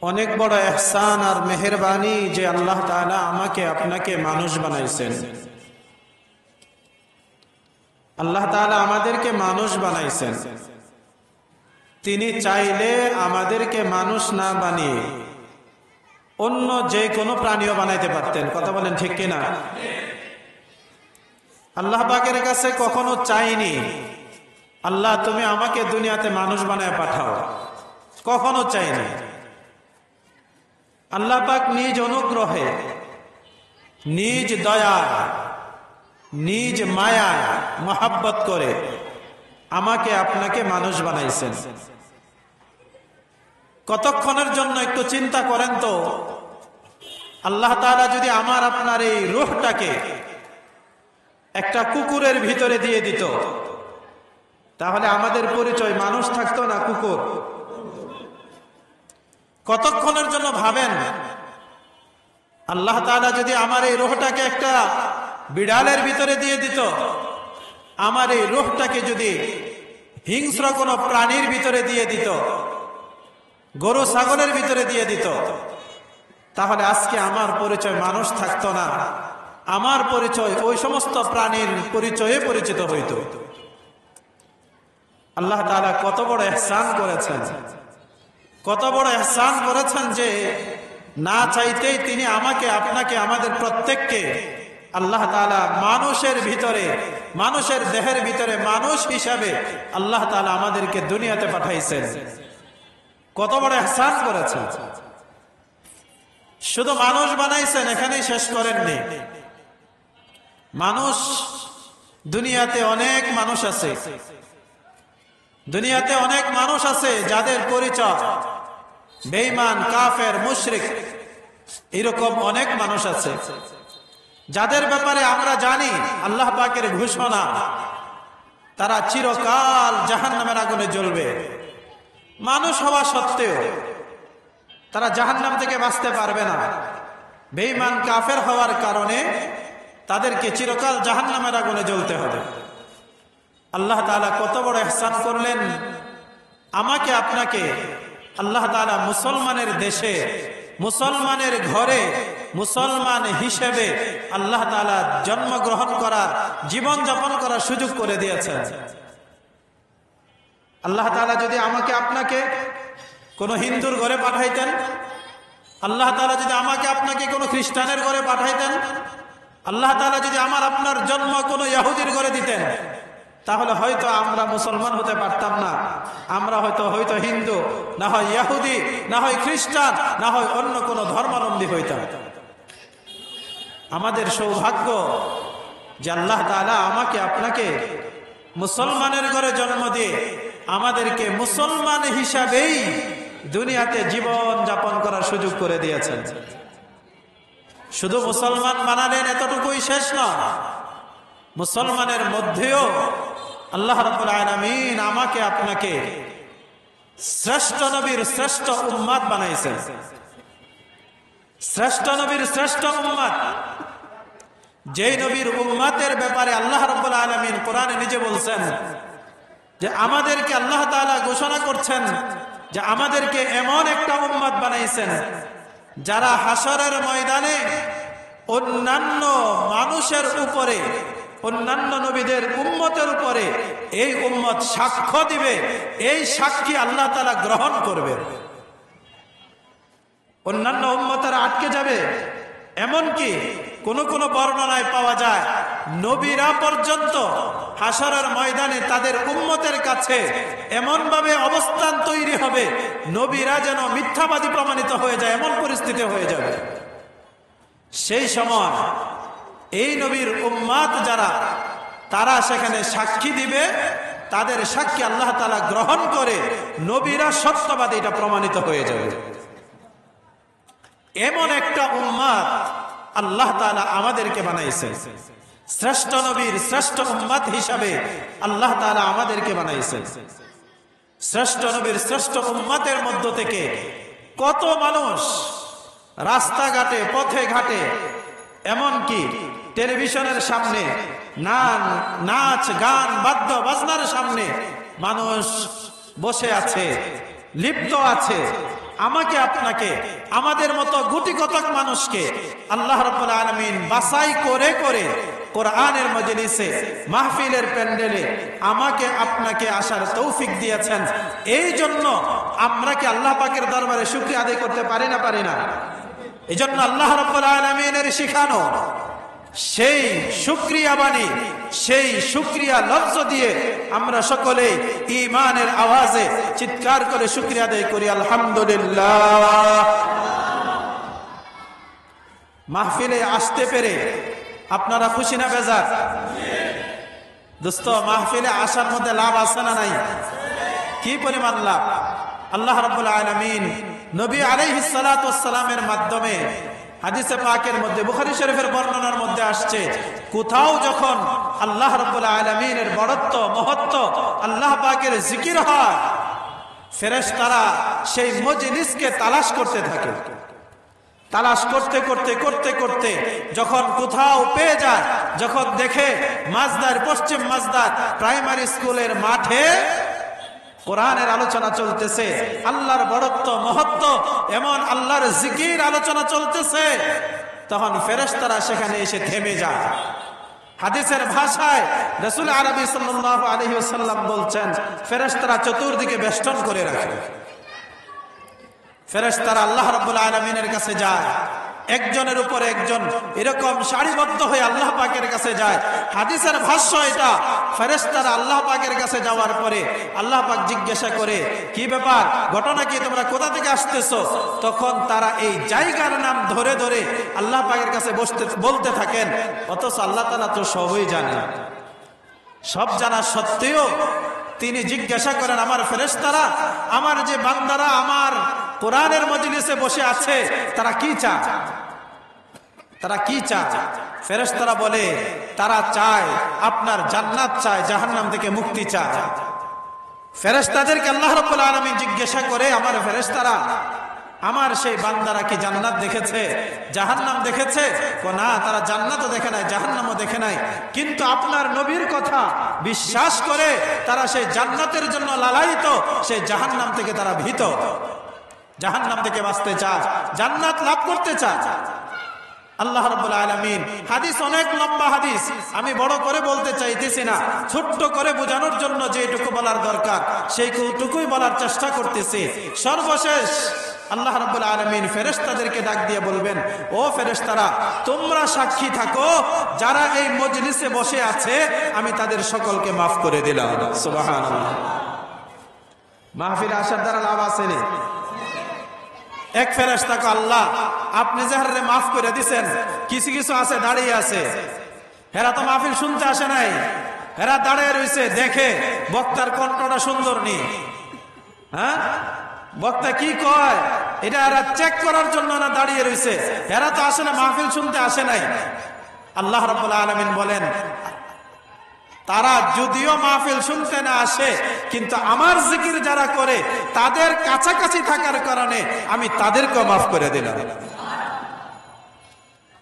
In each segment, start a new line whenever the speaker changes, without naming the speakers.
অনেক বড় ইহসান আর মেহেরবানি যে আল্লাহ তাআলা আমাকে আপনাকে মানুষ বানাইছেন। আল্লাহ তাআলা আমাদেরকে মানুষ বানাইছেন। তিনি চাইলে আমাদেরকে মানুষ না বানিয়ে অন্য যে কোনো প্রাণীও বানাইতে পারতেন। কথা বলেন ঠিক কিনা? আল্লাহ পাকের কাছে কখনো চাইনি আল্লাহ তুমি আমাকে দুনিয়াতে মানুষ বানায় পাঠাও, কখনো চাইনি। আল্লাহ পাক নিজ অনুগ্রহে, নিজ দয়া, নিজ মায়া মহাব্বত করে আমাকে আপনাকে মানুষ বানাইছেন। কতক্ষণের জন্য একটু চিন্তা করেন তো, আল্লাহ তাআলা যদি আমার আপনার এই রূহটাকে একটা কুকুরের ভিতরে দিয়ে দিত, তাহলে আমাদের পরিচয় মানুষ থাকতো না কুকুর? কতক্ষণের জন্য ভাবেন, আল্লাহ তাআলা যদি আমার এই রূহটাকে একটা বিড়ালের ভিতরে দিয়ে দিত, আমার এই রূহটাকে যদি হিংস্র কোনো প্রাণীর ভিতরে দিয়ে দিত, গরু ছাগলের ভিতরে দিয়ে দিত, তাহলে আজকে আমার পরিচয় মানুষ থাকতো না, আমার পরিচয় ওই সমস্ত প্রাণীর পরিচয়ে পরিচিত হইত। আল্লাহ তাআলা কত বড় ইহসান করেছেন, কত বড় ইহসান করেছেন যে না চাইতেই তিনি আমাকে আপনাকে আমাদের প্রত্যেককে আল্লাহ তাআলা মানুষের ভিতরে, মানুষের দেহের ভিতরে মানুষ হিসাবে আল্লাহ তাআলা আমাদেরকে দুনিয়াতে পাঠাইছেন। কত বড় ইহসান করেছেন। শুধু মানুষ বানাইছেন এখানেই শেষ করেননি। মানুষ, দুনিয়াতে অনেক মানুষ আছে, দুনিয়াতে অনেক মানুষ আছে যাদের পরিচয় বেঈমান, কাফের, মুশরিক, এরকম অনেক মানুষ আছে যাদের ব্যাপারে আমরা জানি আল্লাহ পাকের ঘোষণা তারা চিরকাল জাহান্নামের আগুনে জ্বলবে। মানুষ হওয়া সত্ত্বেও তারা জাহান্নাম থেকে বাঁচতে পারবে না। বেঈমান, কাফের হওয়ার কারণে তাদেরকে চিরকাল জাহান্নামের আগুনে জ্বলতে হবে। আল্লাহ তাআলা কত বড় ইহসান করলেন, আমাকে আপনাকে আল্লাহ তাআলা মুসলমানের দেশে, মুসলমানের ঘরে মুসলমান হিসেবে আল্লাহ তাআলা জন্মগ্রহণ করার, জীবন যাপন করার সুযোগ করে দিয়েছেন। আল্লাহ তাআলা যদি আমাকে আপনাকে কোনো হিন্দুর ঘরে পাঠাইতেন, আল্লাহ তাআলা যদি আমাকে আপনাকে কোনো খ্রিস্টানের ঘরে পাঠাইতেন, আল্লাহ তাআলা যদি আমার আপনার জন্ম কোনো ইহুদির ঘরে দিতেন, তাহলে হয়তো আমরা মুসলমান হতে পারতাম না। আমরা হয়তো হিন্দু, না হয় ইহুদি, না হয় খ্রিস্টান, না হয় অন্য কোনো ধর্মাবলম্বী হইতাম। আমাদের সৌভাগ্য যে আল্লাহ তাআলা আমাকে আপনাকে মুসলমানের ঘরে জন্ম দিয়ে আমাদেরকে মুসলমান হিসাবেই দুনিয়াতে জীবন যাপন করার সুযোগ করে দিয়েছেন। শুধু মুসলমান বানালেন এতটুকুই শেষ নয়, মুসলমানের মধ্যেও আল্লাহ রাব্বুল আলামিন আমাকে আপনাকে শ্রেষ্ঠ নবীর শ্রেষ্ঠ উম্মত বানাইছেন। শ্রেষ্ঠ নবীর শ্রেষ্ঠ উম্মত, যেই নবীর উম্মতের ব্যাপারে আল্লাহ রাব্বুল আলামিন কোরআনে নিজে বলছেন যে আমাদেরকে আল্লাহ তাআলা ঘোষণা করছেন যে আমাদেরকে এমন একটা উম্মত বানাইছেন যারা হাসরের ময়দানে অন্যান্য মানুষের উপরে, অন্যান্য নবীদের উম্মতের উপরে এই উম্মত সাক্ষ্য দিবে, এই সাক্ষী আল্লাহ তাআলা গ্রহণ করবে। অন্যান্য উম্মতেরা আটকে যাবে। এমনকি কোন কোন বর্ণনায় পাওয়া যায় নবীরা পর্যন্ত হাসরের ময়দানে তাদের উম্মতের কাছে এমন ভাবে অবস্থান তৈরি হবে, নবীরা যেন মিথ্যাবাদী প্রমাণিত হয়ে যায়, এমন পরিস্থিতি হয়ে যাবে। সেই সময় এই নবীর উম্মত যারা, তারা সেখানে সাক্ষী দিবে, তাদের সাক্ষী আল্লাহ তাআলা গ্রহণ করে নবীরা সত্যবাদী এটা প্রমাণিত হয়ে যাবে। এমন একটা উম্মত আল্লাহ তাআলা আমাদেরকে বানাইছেন। শ্রেষ্ঠ নবীর শ্রেষ্ঠ উম্মত হিসাবে আল্লাহ তাআলা আমাদেরকে বানাইছেন। শ্রেষ্ঠ নবীর শ্রেষ্ঠ উম্মতের মধ্য থেকে কত মানুষ রাস্তাঘাটে, পথে ঘাটে, এমনকি টেলিভিশনের সামনে, নাচ, গান, বাদ্য বাজনার সামনে মানুষ বসে আছে, লিপ্ত আছে। আমাকে আপনাকে আমাদের মতো গুটি কতক মানুষকে আল্লাহ রাব্বুল আলামিন বাছাই করে করে কোরআনের মজলিসে মাহফিলের প্যান্ডেলে আমাকে আপনাকে আসার তৌফিক দিয়েছেন। এই জন্য আমরা কি আল্লাহ পাকের দরবারে শুকরিয়া আদায় করতে পারি না? এই জন্য আল্লাহ রাব্বুল আলামিনের শিখানো সেই শুকরিয়া বাণী, সেই শুকরিয়া লফজ দিয়ে আমরা সকলে ঈমানের আওয়াজে চিৎকার করে শুকরিয়া আদায় করি, আলহামদুলিল্লাহ। মাহফিলে আসতে পেরে আপনারা খুশি না বেজার? দোস্ত, মাহফিলে আসার মধ্যে লাভ আছে না নাই? কি পরিমাণ লাভ! আল্লাহ রাব্বুল আলামিন নবী আলাইহিস সালাতু ওয়াস সালামের মাধ্যমে হাদিসে পাকের মধ্যে, বুখারী শরীফের বর্ণনার মধ্যে আসছে, কোথাও যখন আল্লাহ রাব্বুল আলামিনের বড়ত্ব মহত্ব আল্লাহ পাকের জিকির হয়, ফেরেশতারা সেই মজলিসকে তালাশ করতে থাকে। তালাশ করতে করতে করতে করতে যখন কোথাও পেয়ে যায়, যখন দেখে মাঝদার, পশ্চিম মাঝদার প্রাইমারি স্কুলের মাঠে কোরআনের আলোচনা চলতেছে, আল্লাহর বড়ত্ব মহত্ব, এমন আল্লাহর জিকির আলোচনা চলতেছে, তখন ফেরেশতারা সেখানে এসে থেমে যায়। হাদিসের ভাষায় রাসূল আরবি সাল্লাল্লাহু আলাইহি ওয়াসাল্লাম বলছেন, ফেরেশতারা চতুর্দিকে বেষ্টন করে রাখে। ফেরেশতারা আল্লাহ রাব্বুল আলামিনের কাছে যায়, একজনের উপর একজন এরকম সারিবদ্ধ হয়ে আল্লাহ পাকের কাছে যায়। হাদিসের ভাষ্য এটা, ফেরেশতারা আল্লাহ পাকের কাছে যাওয়ার পরে আল্লাহ পাক জিজ্ঞাসা করে, কি ব্যাপার, ঘটনা কি, তোমরা কোথা থেকে আসতেছো? তখন তারা এই জায়গার নাম ধরে ধরে আল্লাহ পাকের কাছে বলতে থাকেন, অথচ আল্লাহ তাআলা তো সবই জানেন। সব জানা সত্ত্বেও তিনি জিজ্ঞাসা করেন, আমার ফেরেশতারা, আমার যে বান্দারা আমার কোরআনের মজলিসে বসে আছে, তারা কি চায়? তারা কি চায়? ফেরেশতারা বলে, তারা চায় আপনার জান্নাত চায়, জাহান্নাম থেকে মুক্তি চায়। ফেরেশতাদেরকে আল্লাহ রাব্বুল আলামিন জিজ্ঞাসা করে, আমার ফেরেশতারা, আমার সেই বান্দারা কি জান্নাত দেখেছে, জাহান্নাম দেখেছে? না, তারা জান্নাতও দেখে নাই, জাহান্নামও দেখে নাই, কিন্তু আপনার নবীর কথা বিশ্বাস করে তারা সেই জান্নাতের জন্য লালায়িত, সেই জাহান্নাম থেকে তারা ভীত, জাহান্নাম থেকে বাঁচতে চায়, জান্নাত লাভ করতে চায়। আল্লাহ রাব্বুল আলামিন, হাদিস অনেক লম্বা হাদিস, আমি বড় করে বলতে চাইতেছি না, ছোট্ট করে বোঝানোর জন্য যেটুকু বলার দরকার সেইটুকুই বলার চেষ্টা করতেছি। সর্বশেষ আল্লাহ রাব্বুল আলামিন ফেরেশতাদেরকে ডাক দিয়ে বলবেন, ও ফেরেশতারা, তোমরা সাক্ষী থাকো, যারা এই মজলিসে বসে আছে আমি তাদের সকলকে মাফ করে দিলাম। সুবহানাল্লাহ। মাহফিলে আসার দ্বারা লাভ আছে না? এক ফেরেশতাকে, আল্লাহ আপনি যাহারে মাফ করে দিছেন, কিছু কিছু আছে দাঁড়িয়ে আছে, হেরা তো মাহফিল শুনতে আসে নাই, হেরা দাঁড়িয়ে রয়েছে, দেখে বক্তার কণ্ঠটা সুন্দর নি, হ্যাঁ বক্তা কি কয় এটা এরা চেক করার জন্য না দাঁড়িয়ে রয়েছে, এরা তো আসলে মাহফিল শুনতে আসে নাই। আল্লাহ রাব্বুল আলামিন বলেন, তারা যদিও মাহফিল শুনতে না আসে, কিন্তু আমার জিকির যারা করে তাদের কাছাকাছি থাকার কারণে আমি তাদেরকেও মাফ করে দিলাম।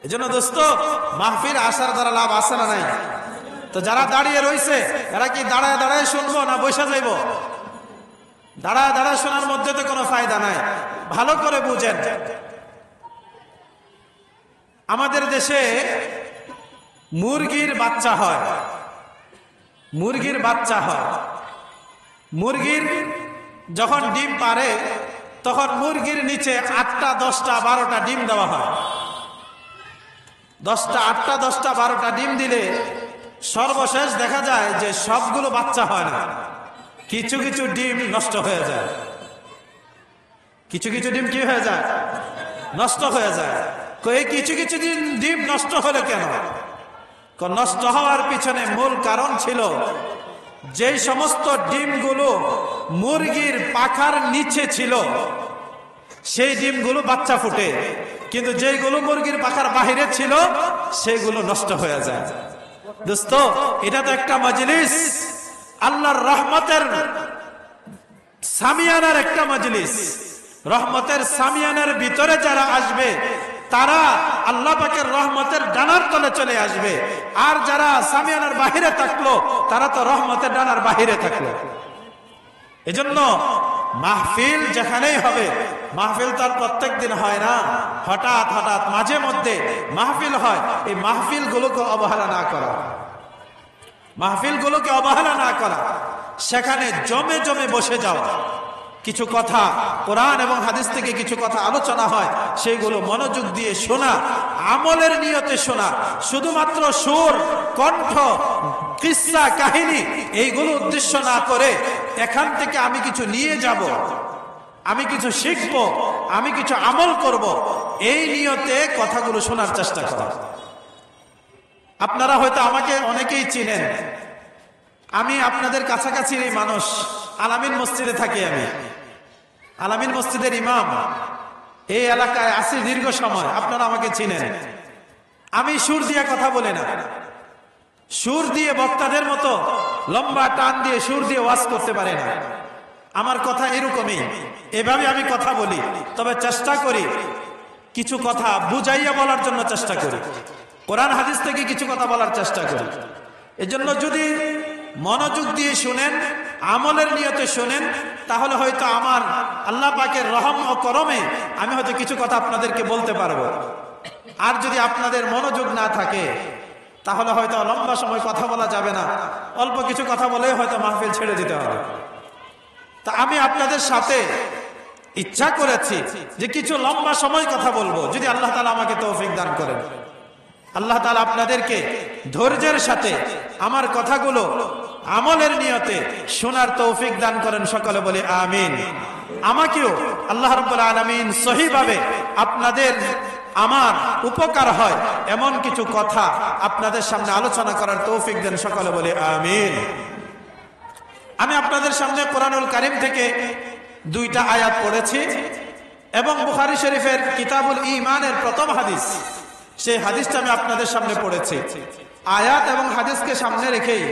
এজন্য দোস্ত, মাহফিল আসার দ্বারা লাভ আছে না নাই? তো যারা দাঁড়িয়ে রয়েছে এরা কি দাঁড়ায় দাঁড়ায় শুনবো না বসে যাইব? দাঁড়ায় দাঁড়ায় শোনার মধ্যে তো কোনো ফায়দা নাই। ভালো করে বুঝেন, আমাদের দেশে মুরগির বাচ্চা হয়, মুরগির বাচ্চা হয়, মুরগির যখন ডিম পারে তখন মুরগির নিচে 8টা 10টা 12টা ডিম দেওয়া হয়। 8টা 10টা 12টা ডিম দিলে সর্বশেষ দেখা যায় যে সবগুলো বাচ্চা হয় না, কিছু কিছু ডিম নষ্ট হয়ে যায়। কিছু কিছু ডিম কি হয়ে যায়? নষ্ট হয়ে যায়। এই কিছু কিছু ডিম নষ্ট হলো কেন? নষ্ট হওয়ার পিছনে মূল কারণ ছিল, যে সমস্ত ডিমগুলো মুরগির পাখার নিচে ছিল সেই ডিমগুলো বাচ্চা ফুটে, কিন্তু যেগুলো মুরগির পাখার বাহিরে ছিল সেগুলো নষ্ট হয়ে যায়। দোস্ত, এটা তো একটা মজলিস, আল্লাহর রহমতের সামিয়ানার একটা মজলিস। রহমতের সামিয়ানার ভিতরে যারা আসবে তারা আল্লাহ পাকের রহমতের ডানার তলে চলে আসবে, আর যারা সামিয়ানার বাহিরে থাকলো তারা তো রহমতের ডানার বাহিরে থাকলো। এজন্য মাহফিল যেখানেই হবে, মাহফিল তো আর প্রত্যেক দিন হয় না, হঠাৎ হঠাৎ মাঝে মধ্যে মাহফিল হয়। এই মাহফিল গুলোকে অবহেলা না করা, মাহফিল গুলোকে অবহেলা না করা, সেখানে জমে জমে বসে যাওয়া। কিছু কথা কোরআন এবং হাদিস থেকে কিছু কথা আলোচনা হয়, সেইগুলো মনোযোগ দিয়ে শোনা, আমলের নিয়তে শোনা। শুধুমাত্র সুর, কণ্ঠ, কিসসা, কাহিনী এইগুলো উদ্দেশ্য না করে এখান থেকে আমি কিছু নিয়ে যাব, আমি কিছু শিখব, আমি কিছু আমল করব, এই নিয়তে কথাগুলো শোনার চেষ্টা করা। আপনারা হয়তো আমাকে অনেকেই চিনেন, আমি আপনাদের কাছাকাছির এই মানুষ। আলামিন মসজিদে থাকি, আমি আলামিন মসজিদের ইমাম। এই এলাকায় আছি দীর্ঘ সময়, আপনারা আমাকে চিনেন। আমি সুর দিয়ে কথা বলি না, সুর দিয়ে বক্তাদের মতো লম্বা টান দিয়ে সুর দিয়ে ওয়াজ করতে পারে না। আমার কথা এরকমই, এভাবে আমি কথা বলি। তবে চেষ্টা করি কিছু কথা বুঝাইয়া বলার জন্য চেষ্টা করি, কোরআন হাদিস থেকে কিছু কথা বলার চেষ্টা করি। এজন্য যদি মনোযোগ দিয়ে শুনেন, আমলের নিয়তে শুনেন, তাহলে হয়তো আমার আল্লাহ পাকের রহম ও করমে আমি হয়তো কিছু কথা আপনাদেরকে বলতে পারবো। আর যদি আপনাদের মনোযোগ না থাকে, তাহলে হয়তো লম্বা সময় কথা বলা যাবে না, অল্প কিছু কথা বলে হয়তো মাহফিল ছেড়ে দিতে হবে। তা আমি আপনাদের সাথে ইচ্ছা করেছি যে কিছু লম্বা সময় কথা বলবো, যদি আল্লাহ তাআলা আমাকে তৌফিক দান করেন। আল্লাহ তাআলা আপনাদেরকে ধৈর্যের সাথে আমার কথাগুলো আমলের নিয়তে শোনার তৌফিক দান করেন, সকলে বলি আমিন। আমাকেও আল্লাহ রাব্বুল আলামিন সহিভাবে আপনাদের আমার উপকার হয় এমন কিছু কথা আপনাদের সামনে আলোচনা করার তৌফিক দেন, সকলে বলি আমিন। আমি আপনাদের সামনে কোরআনুল কারীম থেকে 2টা আয়াত পড়েছি এবং বুখারী শরীফের কিতাবুল ঈমানের প্রথম হাদিস, সেই হাদিসটা আমি আপনাদের সামনে পড়েছি। আয়াত এবং হাদিসকে সামনে রেখেই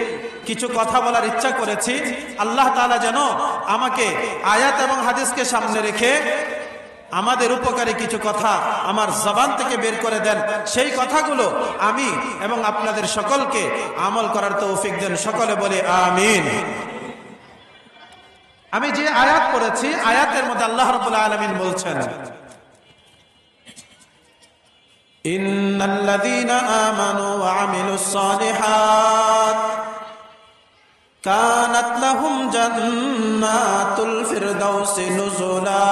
কিছু কথা বলার ইচ্ছা করেছি। আল্লাহ তাআলা যেন আমাকে আয়াত এবং হাদিসকে সামনে রেখে আমাদের উপকারী কিছু কথা আমার জবান থেকে বের করে দেন, সেই কথাগুলো আমি এবং আপনাদের সকলকে আমল করার তৌফিক দেন, সকলে বলি আমিন। আমি যে আয়াত পড়েছি, আয়াতের মধ্যে আল্লাহ রাব্বুল আলামিন বলছেন, ইন্নাল্লাযীনা আমানু ওয়া আমিলুস সালিহাত কানাত লাহুম জান্নাতুল ফিরদাউসি নুজুলা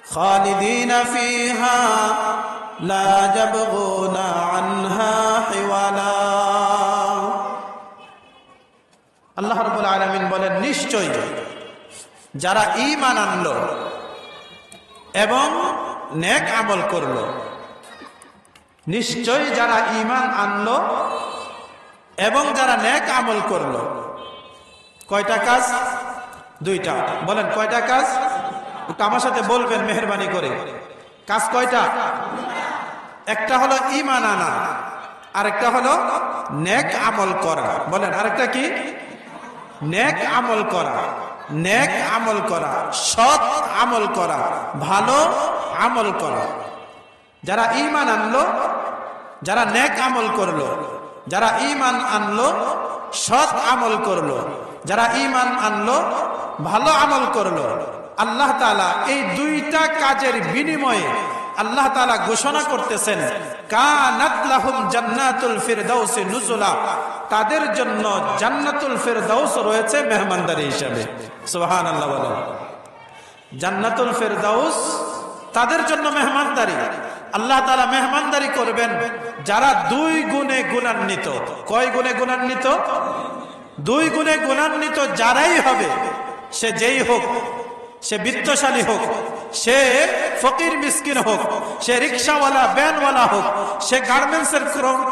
খালিদিনা ফিহা লা ইয়াবগুনা আনহা হিওয়ালা। আল্লাহ রাব্বুল আলামিন বলেন, নিশ্চয় যারা ঈমান আনলো এবং নেক আমল করলো, নিশ্চয় যারা ঈমান আনলো এবং যারা নেক আমল করলো। কয়টা কাজ? 2টা। বলেন কয়টা কাজ? একটু আমার সাথে বলবেন মেহেরবানি করে। কাজ কয়টা? একটা হলো ঈমান আনা, আরেকটা হলো নেক আমল করা। বলেন আরেকটা কি? নেক আমল করা। নেক আমল করা, সৎ আমল করা, ভালো আমল করা। যারা ঈমান আনলো, যারা নেক আমল করলো, যারা ঈমান আনলো, সৎ আমল করলো, যারা ঈমান আনলো, ভালো আমল করলো, আল্লাহ তাআলা এই 2টা কাজের বিনিময়ে আল্লাহ তাআলা ঘোষণা করতেছেন, কানাত লাহুম জান্নাতুল ফিরদাউসি নুজুলা, তাদের জন্য জান্নাতুল ফিরদাউস রয়েছে মেহমানদারি হিসাবে। সুবহানাল্লাহ বলেন। জান্নাতুল ফিরদাউস তাদের জন্য মেহমানদারি। আল্লাহ তাআলা মেহমানদারি করবেন যারা 2 গুণে গুণান্বিত। কয় গুণে গুণান্বিত? 2 গুণে গুণান্বিত যারাই হবে, সে যেই হোক, সে বিত্তশালী হোক, সে ফকির মিসকিন হোক, সে রিকশাওয়ালা ভ্যানওয়ালা হোক, সে গার্মেন্টসের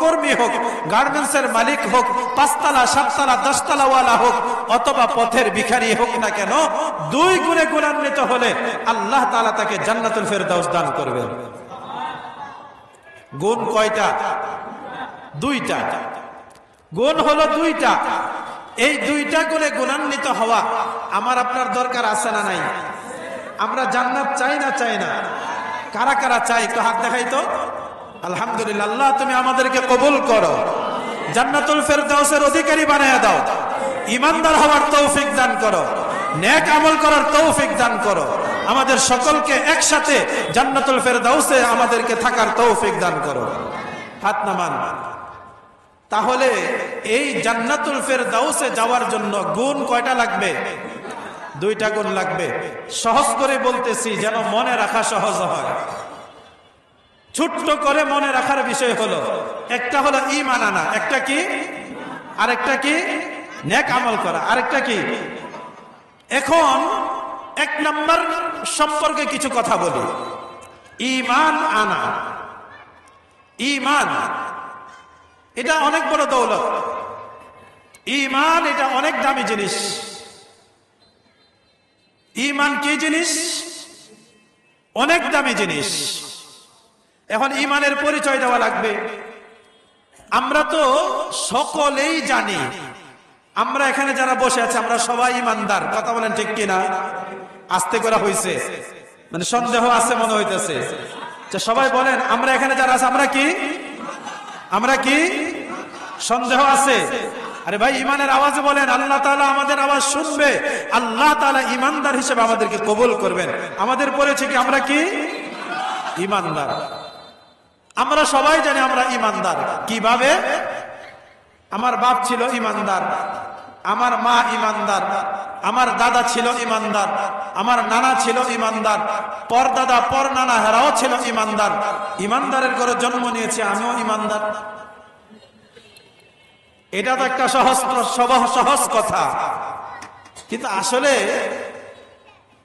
কর্মী হোক, গার্মেন্টসের মালিক হোক, 5 তলা 7 তলা 10 তলাওয়ালা হোক, অথবা পথের ভিখারি হোক না কেন, 2 গুণে গুণান্বিত হলে আল্লাহ তাআলা তাকে জান্নাতুল ফেরদাউস দান করবেন। গুণ কয়টা? 2টা। গুণ হলো 2টা। এই 2টা গুণে গুণান্বিত হওয়া আমার আপনার দরকার আছে না নাই? আমরা জান্নাত চাই না চাই না? কারা কারা চাই একটু হাত দেখাই তো। আলহামদুলিল্লাহ। আল্লাহ তুমি আমাদেরকে কবুল করো, জান্নাতুল ফেরদাউসের অধিকারী বানায়া দাও, ঈমানদার হওয়ার তৌফিক দান করো। নেক আমল করার তৌফিক দান করো। আমাদের সকলকে একসাথে জান্নাতুল ফেরদাউসে আমাদেরকে থাকার তৌফিক দান করো। হাত নামান। তাহলে এই জান্নাতুল ফেরদাউসে যাওয়ার জন্য গুণ কয়টা লাগবে? 2টা গুণ লাগবে। সহজ করে বলতেছি যেন মনে রাখা সহজ হয়। ছোট্ট করে মনে রাখার বিষয় হলো, একটা হলো ঈমান আনা, একটা কি? আরেকটা কি? নেক আমল করা, আরেকটা কি? এখন 1 নাম্বার সম্পর্কে কিছু কথা বলি। ঈমান আনা, ঈমান এটা অনেক বড় দৌলত। ঈমান এটা অনেক দামি জিনিস। ঈমান কি জিনিস? অনেক দামি জিনিস। এখন ঈমানের পরিচয় দেওয়া লাগবে। আমরা তো সকলেই জানি, আমরা এখানে যারা বসে আছে আমরা সবাই ঈমানদার। কথা বলেন ঠিক কিনা? আস্তে করা হয়েছে, মানে সন্দেহ আছে মনে হইতেছে। সবাই বলেন, আমরা এখানে যারা আছে আমরা কি? আমরা কি? সন্দেহ আছে? আরে ভাই, ঈমানের আওয়াজে বলেন, আল্লাহ তাআলা আমাদের আওয়াজ শুনবে, আল্লাহ তাআলা ঈমানদার হিসেবে আমাদেরকে কবুল করবেন। আমাদের পরিচয় কি? আমরা কি? ঈমানদার। আমরা সবাই জানি আমরা ঈমানদার। কিভাবে? আমার বাপ ছিল ঈমানদার, আমার মা ঈমানদার, আমার দাদা ছিল ঈমানদার, আমার নানা ছিল ঈমানদার, পর দাদা পর নানা হেরাও ছিল ঈমানদার। ঈমানদারের ঘরে জন্ম নিয়েছে, আমিও ঈমানদার। এটা তো একটা সহজ কথা, কিন্তু আসলে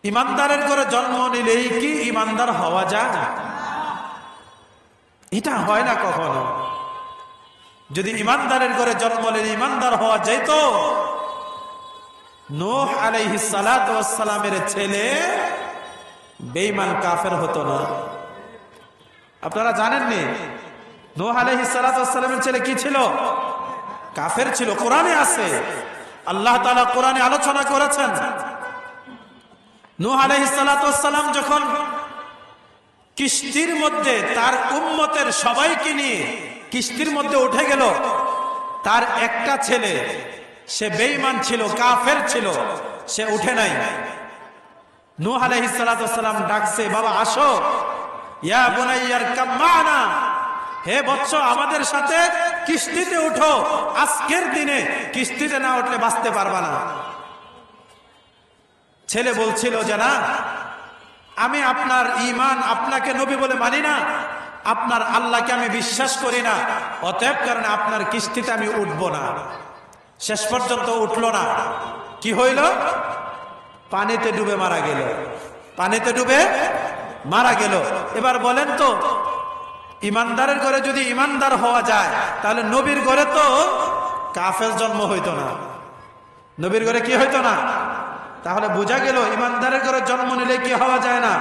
ঈমানদারের ঘরে জন্ম নিলেই কি ঈমানদার হওয়া যায়? এটা হয় না কখনো। যদি ঈমানদারের ঘরে জন্ম নিলে ঈমানদার হওয়া যেত, নূহ আলাইহিস সালাতু ওয়াস সালামের ছেলে বেঈমান কাফের হতো না। আপনারা জানেননি নূহ আলাইহিস সালাতু ওয়াস সালামের ছেলে কি ছিল? কাফের ছিল। কোরআনে আছে, আল্লাহ তাআলা কোরআনে আলোচনা করেছেন। নূহ আলাইহিস সালাতু ওয়াস সালাম যখন কিস্তির মধ্যে তার উম্মতের সবাইকে নিয়ে কিস্তির মধ্যে উঠে গেল, তার একটা ছেলে, সে বেঈমান ছিল, কাফের ছিল, সে উঠে নাই। নূহ আলাইহিস সালাতু ওয়াস সালাম ডাকছে, বাবা আসো, ইয়া বুনাইয়ার কাম মা'না, হে বৎস আমাদের সাথে কিস্তিতে উঠো, আজকের দিনে কিস্তিতে না উঠলে বাঁচতে পারবা না। ছেলে বলছিল যে না, আমি আপনার ঈমান, আপনাকে নবী বলে মানি না, আপনার আল্লাহকে আমি বিশ্বাস করি না, অতএব কারণে আপনার কিস্তিতে আমি উঠব না। শেষ পর্যন্ত উঠলো না। কি হইল? পানিতে ডুবে মারা গেল। পানিতে ডুবে মারা গেল। এবার বলেন তো, ঈমানদারের ঘরে যদি ঈমানদার হওয়া যায়, তাহলে নবীর ঘরে তো কাফের জন্ম হইতো না। নবীর ঘরে কি হইতো না? তাহলে বোঝা গেল ঈমানদারের ঘরে জন্ম নিলে কি হওয়া যায় না?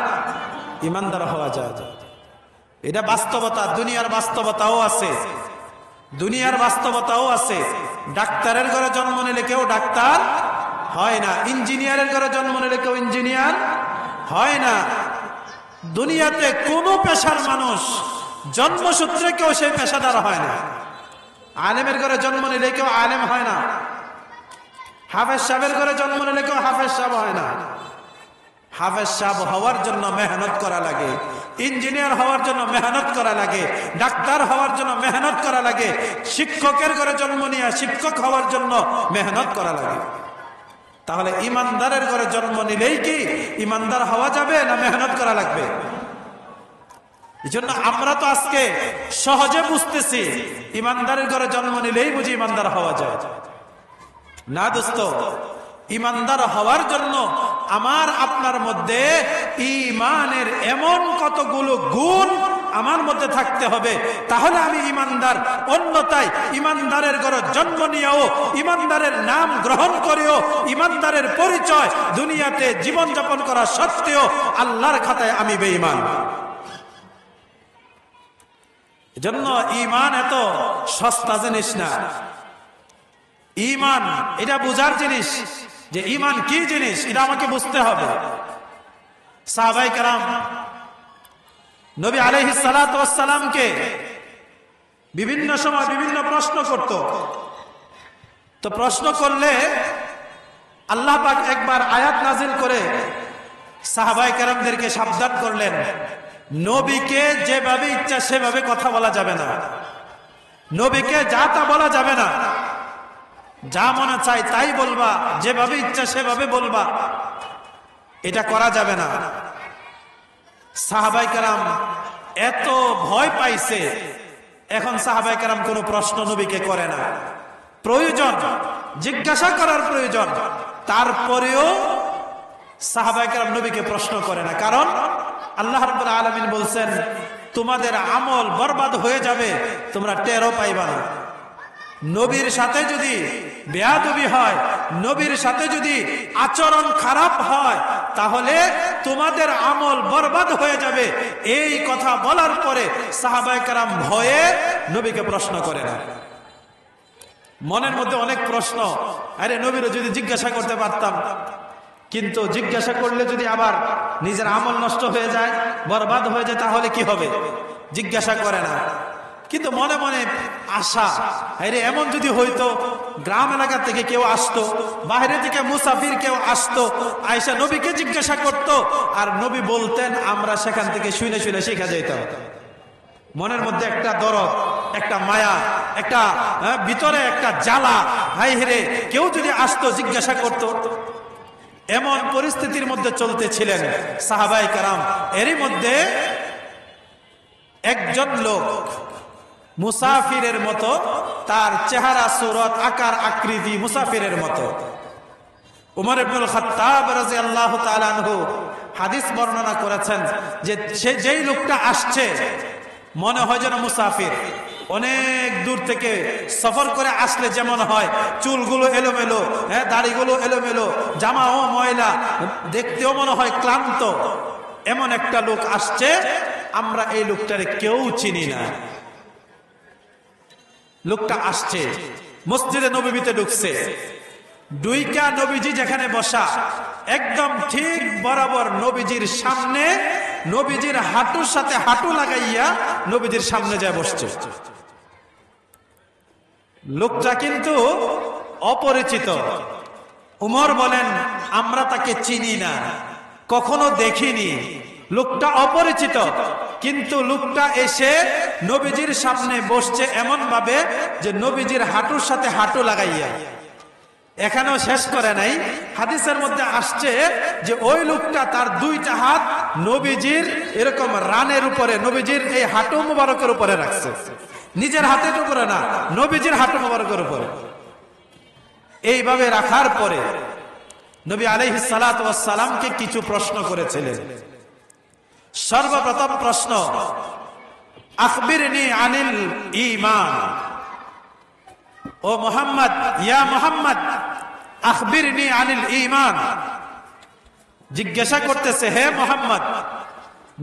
ঈমানদার হওয়া যায়। এটা বাস্তবতা, দুনিয়ার বাস্তবতাও আছে। দুনিয়ার বাস্তবতাও আছে। ডাক্তারের ঘরে জন্ম নিলে কেউ ডাক্তার হয় না, ইঞ্জিনিয়ারের ঘরে জন্ম নিলে কেউ ইঞ্জিনিয়ার হয় না। দুনিয়াতে কোন পেশার মানুষ জন্মসূত্রে কেউ সেই পেশাদার হয় না। আলেমের ঘরে জন্ম নিলে কেউ আলেম হয় না, হাফেজ সাহেবের ঘরে জন্ম নিলে কেউ হাফেজ সাহেব হয় না। হাফেজ সাহেব হওয়ার জন্য মেহনত করা লাগে, ইঞ্জিনিয়ার হওয়ার জন্য মেহনত করা লাগে, ডাক্তার হওয়ার জন্য মেহনত করা লাগে, শিক্ষকের ঘরে জন্ম নিয়ে শিক্ষক হওয়ার জন্য মেহনত করা লাগে। তাহলে ঈমানদারের ঘরে জন্ম নিলেই কি ঈমানদার হওয়া যাবে, না মেহনত করা লাগবে? এই জন্য আমরা তো আজকে সহজে বুঝতেছি ঈমানদারের ঘরে জন্ম নিলেই বুঝি ঈমানদার হওয়া যায় না। দোস্ত, ঈমানদার হওয়ার জন্য আমার আপনার মধ্যে ঈমানের এমন কতগুলো গুণ আমার মধ্যে থাকতে হবে, তাহলে আমি ঈমানদার। অন্যথায় ঈমানদারের ঘরে জন্ম নিয়েও, ঈমানদারের নাম গ্রহণ করেও, ঈমানদারের পরিচয় দুনিয়াতে জীবনযাপন করা সত্ত্বেও আল্লাহর খাতায় আমি বেঈমান। এজন্য ঈমান এত সস্তা জিনিস না। ঈমান এটা বুঝার জিনিস, যে ঈমান কি জিনিস এটা আমাকে বুঝতে হবে। সাহাবায়ে কেরাম নবী আলাইহিস সালাতু ওয়াস সালামকে বিভিন্ন সময় বিভিন্ন প্রশ্ন করত। তো প্রশ্ন করলে আল্লাহ পাক একবার আয়াত নাজিল করে সাহাবায়ে কেরামদেরকে সাবধান করলেন, নবীকে যেভাবে ইচ্ছা সেভাবে কথা বলা যাবে না, নবীকে যা তা বলা যাবে না, যা মনে চায় তাই বলবা, যেভাবে ইচ্ছা সেভাবে বলবা, এটা করা যাবে না। সাহাবায়ে কেরাম এত ভয় পাইছে, এখন সাহাবায়ে কেরাম কোনো প্রশ্ন নবীকে করে না। প্রয়োজন, জিজ্ঞাসা করার প্রয়োজন, তারপরেও সাহাবায়ে কেরাম নবীকে প্রশ্ন করে না। কারণ আল্লাহ রাব্বুল আলামিন বলছেন, তোমাদের আমল বরবাদ হয়ে যাবে, তোমরা টেরও পাইবা না। নবীর সাথে যদি বেয়াদবি হয়, নবীর সাথে যদি আচরণ খারাপ হয়, তাহলে তোমাদের আমল বরবাদ হয়ে যাবে। এই কথা বলার পরে সাহাবায়ে কেরাম ভয়ে নবীকে প্রশ্ন করে না। মনের মধ্যে অনেক প্রশ্ন, আরে নবীরও যদি জিজ্ঞাসা করতে পারতাম, কিন্তু জিজ্ঞাসা করলে যদি আবার নিজের আমল নষ্ট হয়ে যায়, বরবাদ হয়ে যায়, তাহলে কি হবে? জিজ্ঞাসা করে না। কিন্তু মনে মনে আশা, আরে এমন যদি হইতো গ্রাম এলাকা থেকে কেউ আসতো, বাইরে থেকে মুসাফির কেউ আসতো, আয়েশা নবীকে জিজ্ঞাসা করত, আর নবী বলতেন, আমরা সেখান থেকে শুনে শুনে শিখা যেতাম। মনের মধ্যে একটা দরদ, একটা মায়া, একটা ভিতরে একটা জ্বালা, হাই হেরে কেউ যদি আসতো জিজ্ঞাসা করত। এমন পরিস্থিতির মধ্যে চলতেছিলেন সাহাবায়ে কেরাম। এরই মধ্যে একজন লোক মুসাফিরের মতো, তার চেহারা সুরত আকার আকৃতি মুসাফিরের মতো। উমর ইবনুল খাত্তাব রাদিয়াল্লাহু তাআলা আনহু হাদিস বর্ণনা করেছেন যে যেই লোকটা আসছে মনে হয় যেন মুসাফির। অনেক দূর থেকে সফর করে আসলে যেমন হয়, চুলগুলো এলোমেলো, দাড়িগুলো এলোমেলো, জামাও ময়লা, দেখতেও মনে হয় ক্লান্ত। এমন একটা লোক আসছে, আমরা এই লোকটারে কেউ চিনি না। লোকটা আসছে, মসজিদে নববীতে ঢুকছে, দুইকা নবীজি যেখানে বসা, একদম ঠিক বরাবর নবীজির সামনে, নবীজির হাঁটুর সাথে হাঁটু লাগাইয়া নবীজির সামনে যায় বসছে। লোকটা কিন্তু অপরিচিত। উমর বলেন, আমরা তাকে চিনি না, কখনো দেখিনি, লোকটা অপরিচিত, কিন্তু লোকটা এসে নবীজির সামনে বসছে এমন ভাবে যে নবীজির হাঁটুর সাথে হাঁটু লাগাইয়া। এখানেও শেষ করে নাই, হাদিসের মধ্যে আসছে যে ওই লোকটা তার দুইটা হাত নবীজির এরকম রানের উপরে, নবীজির এই হাঁটু মুবারকের উপরে রাখছে, নিজের হাতের উপরে না, নবীজির হাঁটু মুবারকের উপরে। এইভাবে রাখার পরে নবী আলাইহিস সালাতু ওয়াস সালামকে কিছু প্রশ্ন করেছিলেন। সর্বপ্রথম প্রশ্ন, আখবিরনি আনিল ঈমান। ও মুহাম্মদ, ইয়া মুহাম্মদ, আখবিরনি আনিল ঈমান। জিজ্ঞাসা করতেছে, হে মুহাম্মদ,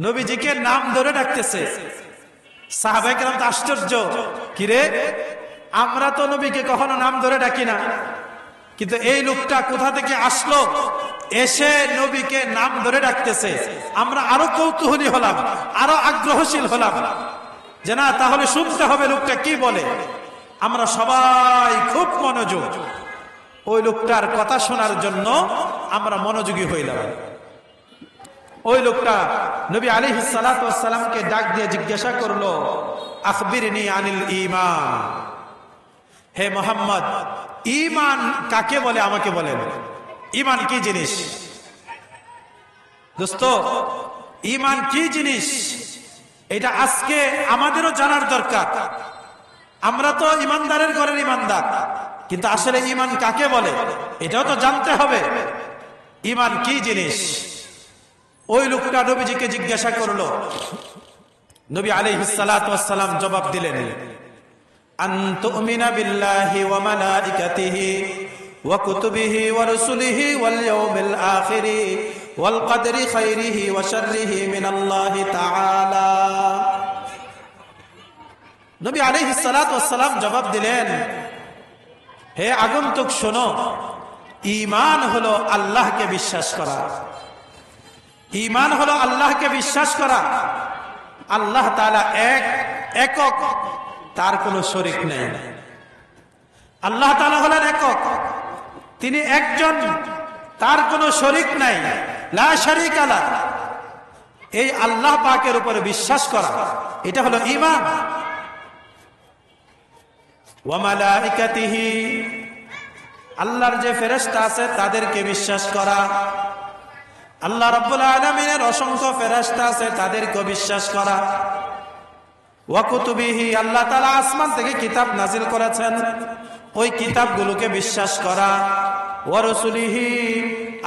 নবীজিকে নাম ধরে ডাকতেছে। সাহাবায়ে কেরাম তো আশ্চর্য, কিরে আমরা তো নবীকে কখনো নাম ধরে ডাকি না, কিন্তু এই লোকটা কোথা থেকে আসলো, এসে নবীকে নাম ধরে ডাকতেছে। আমরা আরো কৌতূহলী হলাম, আরো আগ্রহশীল হলাম যে না, তাহলে শুনতে হবে লোকটা কি বলে। আমরা সবাই খুব মনোযোগ, ওই লোকটার কথা শোনার জন্য আমরা মনোযোগী হইলাম। ওই লোকটা নবী আলাইহিস সালাতু ওয়াস সালামকে ডাক দিয়ে জিজ্ঞাসা করলো, আখবিরনি আনিল ঈমান। হে মুহাম্মদ, ঈমান কাকে বলে আমাকে বলেন। ঈমান কি জিনিস? দোস্ত, ঈমান কি জিনিস এটা আজকে আমাদেরও জানার দরকার। আমরা তো ইমানদারের ঘরের ইমানদার, কিন্তু আসলে ঈমান কাকে বলে এটাও তো জানতে হবে। ঈমান কি জিনিস? ওই লোকটা নবীজিকে জিজ্ঞাসা করলো। নবী আলাইহিস সালাতু ওয়াস সালাম জবাব দিলেন, আন তুমিনা বিল্লাহি ওয়া মালাইকাতিহি ওয়া কুতুবিহি ওয়া রুসুলিহি ওয়াল ইয়াউমিল আখিরি ওয়াল কদরি খাইরিহি ওয়া শাররিহি মিনাল্লাহি তাআলা। নবী আলাইহিস সালাতু ওয়াস সালাম জবাব দিলেন, হে আগন্তুক শোনো, ঈমান হলো আল্লাহকে বিশ্বাস করা। ঈমান হলো আল্লাহকে বিশ্বাস করা। আল্লাহ তাআলা একক, তার কোনো শরীক নেই। আল্লাহ তাআলা হলেন একক, তিনি একজন, তার কোনো শরীক নাই, লা শারীকা লাহ, এই আল্লাহ পাকের উপরে বিশ্বাস করা, এটা হলো ঈমান। ওয়া মালাইকাতিহি, আল্লাহর যে ফেরেশতা আছে তাদেরকে বিশ্বাস করা, আল্লাহ রাব্বুল আলামিনের অসংখ্য ফেরেশতা আছে তাদেরকে বিশ্বাস করা। ওয়া কুতুবিহি, আল্লাহ তাআলা আসমান থেকে কিতাব নাজিল করেছেন, ওই কিতাবগুলোকে বিশ্বাস করা। ওয়া রাসূলিহি,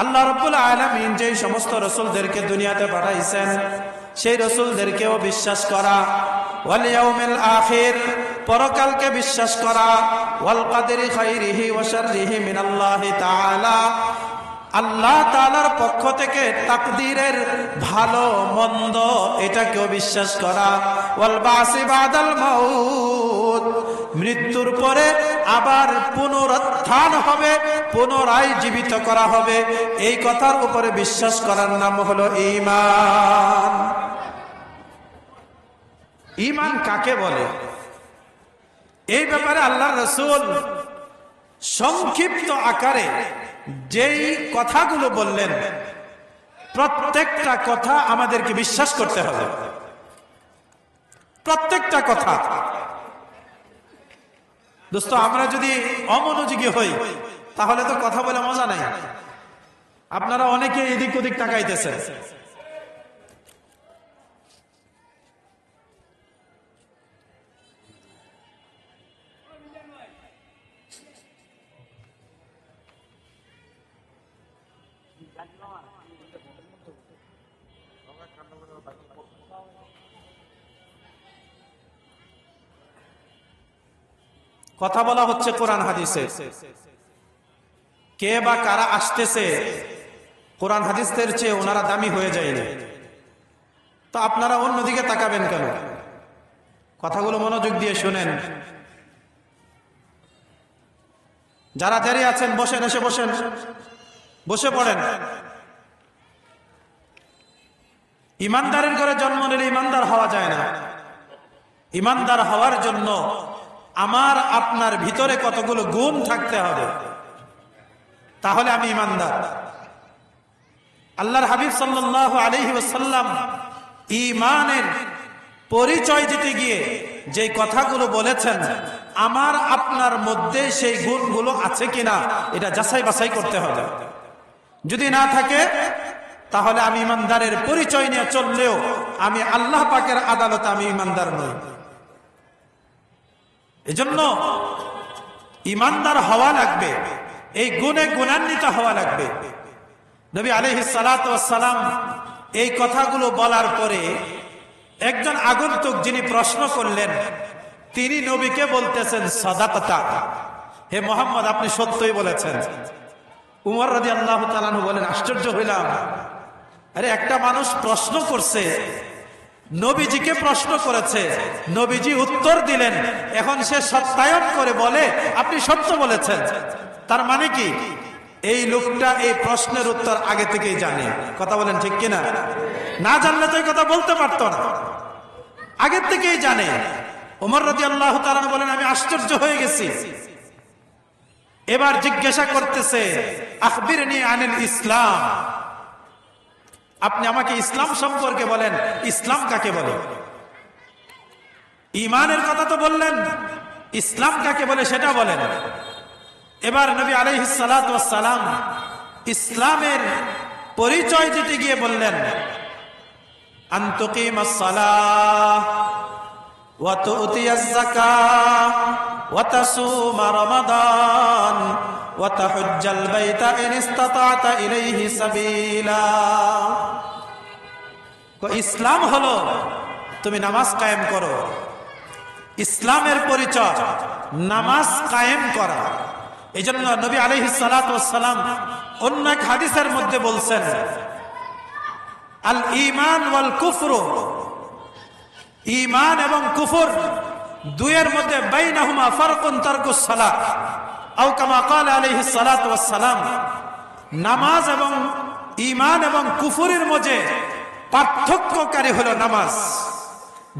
আল্লাহ রাব্বুল আলামিন যে সমস্ত রাসূলদেরকে দুনিয়াতে পাঠাইছেন সেই রাসূলদেরকেও বিশ্বাস করা। ওয়াল ইয়াউমিল আখির, পরকালকে বিশ্বাস করা। ওয়াল কদরি খাইরিহি ওয়া শাররিহি মিনাল্লাহি তাআলা, আল্লাহ তাআলার পক্ষ থেকে তাকদীরের ভালো মন্দ এটাকেও বিশ্বাস করা। ওয়াল বাসি বাদাল মাউত, মৃত্যুর পরে আবার পুনরুত্থান হবে, পুনরায় জীবিত করা হবে, এই কথার উপরে বিশ্বাস করার নাম হলো ঈমান। ঈমান কাকে বলে? এই ব্যাপারে আল্লাহর রাসূল সংক্ষিপ্ত আকারে যেই কথাগুলো বললেন, প্রত্যেকটা কথা আমাদেরকে বিশ্বাস করতে হবে, প্রত্যেকটা কথা। দোস্ত, আমরা যদি অমনোযোগী হই তাহলে তো কথা বলে মজা নাই। আপনারা অনেকে এদিক ওদিক তাকাইতেছেন। কথা বলা হচ্ছে কোরআন হাদিসে, কে বা কারা আসতেছে কোরআন হাদিসের চেয়ে ওনারা দামি হয়ে যায়নি, তো আপনারা অন্যদিকে তাকাবেন কেন? কথাগুলো মনোযোগ দিয়ে শুনেন। যারা দাঁড়িয়ে আছেন বসেন, এসে বসেন, বসে পড়েন। ইমানদারের ঘরে জন্ম নিলে ইমানদার হওয়া যায় না। ইমানদার হওয়ার জন্য আমার আপনার ভিতরে কতগুলো গুণ থাকতে হবে, তাহলে আমি ইমানদার। আল্লাহর হাবিব সাল্লাল্লাহু আলাইহি ওয়াসাল্লাম ঈমানের পরিচয় দিতে গিয়ে যে কথাগুলো বলেছেন, আমার আপনার মধ্যে সেই গুণগুলো আছে কিনা এটা যাচাই বাছাই করতে হবে। যদি না থাকে তাহলে আমি ইমানদারের পরিচয় নিয়ে চললেও আমি আল্লাহ পাকের আদালতে আমি ইমানদার নই। এজন্য ইমানদার হওয়া লাগবে, এই গুণে গুণান্বিত হওয়া লাগবে। নবী আলাইহিস সালাতু ওয়াস সালাম এই কথাগুলো বলার পরে একজন আগন্তুক যিনি প্রশ্ন করলেন, তিনি নবীকে বলতেছেন, সাদাকাতা, হে মুহাম্মদ আপনি সত্যই বলেছেন। উমর রাদিয়াল্লাহু তাআলা আনহু বলেন, আশ্চর্য হইলাম, আরে একটা মানুষ প্রশ্ন করছে, নবীজিকে প্রশ্ন করেছে, নবীজি উত্তর দিলেন, এখন সে সত্যায়ন করে বলে আপনি সত্য বলেছেন। তার মানে কি এই লোকটা এই প্রশ্নের উত্তর আগে থেকেই জানে। কথা বলেন ঠিক কিনা? না জানলে তো এই কথা বলতে পারতো না, আগে থেকেই জানে। ওমর রাদিয়াল্লাহু তাআলা বলেন, আমি আশ্চর্য হয়ে গেছি। এবার জিজ্ঞাসা করতেছে, আখবিরনি আনিল ইসলাম, আপনি আমাকে ইসলাম সম্পর্কে বলেন, ইসলাম কাকে বলে? ঈমানের কথা তো বললেন, ইসলাম কাকে বলে সেটা বলেন। এবার নবী আলাইহিস সালাতু ওয়াস সালাম ইসলামের পরিচয় দিতে গিয়ে বললেন, আন তুকিমাস সালাহ ওয়া তুতিয়াজ যাকাত ওয়া তাসুমা রমাদান ওয়া তাহুজ্জাল বাইতা ইন ইসতাতা'তা ইলাইহি সাবিলা। ইসলাম হলো তুমি নামাজ কায়েম করো। ইসলামের পরিচয় নামাজ কায়েম করা। এই জন্য নবী আলাইহিস সালাতু ওয়াস সালাম অন্য এক হাদিসের মধ্যে বলছেন, আল ঈমান ওয়াল কুফরু, ঈমান এবং কুফর দুইয়ের মধ্যে বাইনাহুমা ফারকুন তারকুস সালাত, আও কামা ক্বালা আলাইহিস সালাতু ওয়াস সালাম, নামাজ এবং ঈমান এবং কুফরের মধ্যে পার্থক্যকারী হলো নামাজ।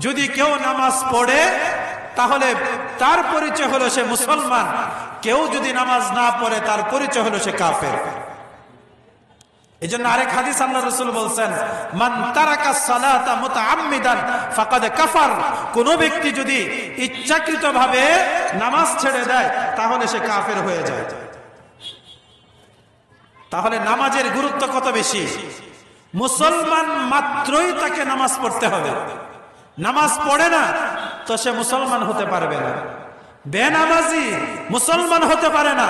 যদি কেউ নামাজ পড়ে তাহলে তার পরিচয় হলো সে মুসলমান, কেউ যদি নামাজ না পড়ে তার পরিচয় হলো সে কাফের। এই জন্য আরেক হাদিস আল্লাহ রাসূল বলছেন, মান তারাকা সালাতা মুতাআম্মিদান ফাকাদ কাফার। কোন ব্যক্তি যদি ইচ্ছাকৃতভাবে নামাজ ছেড়ে দেয় তাহলে সে কাফের হয়ে যায়। তাহলে নামাজের গুরুত্ব কত বেশি। মুসলমান মাত্রই তাকে নামাজ পড়তে হবে। নামাজ পড়ে না তো সে মুসলমান হতে পারবে না। বেনামাজি মুসলমান হতে পারে না।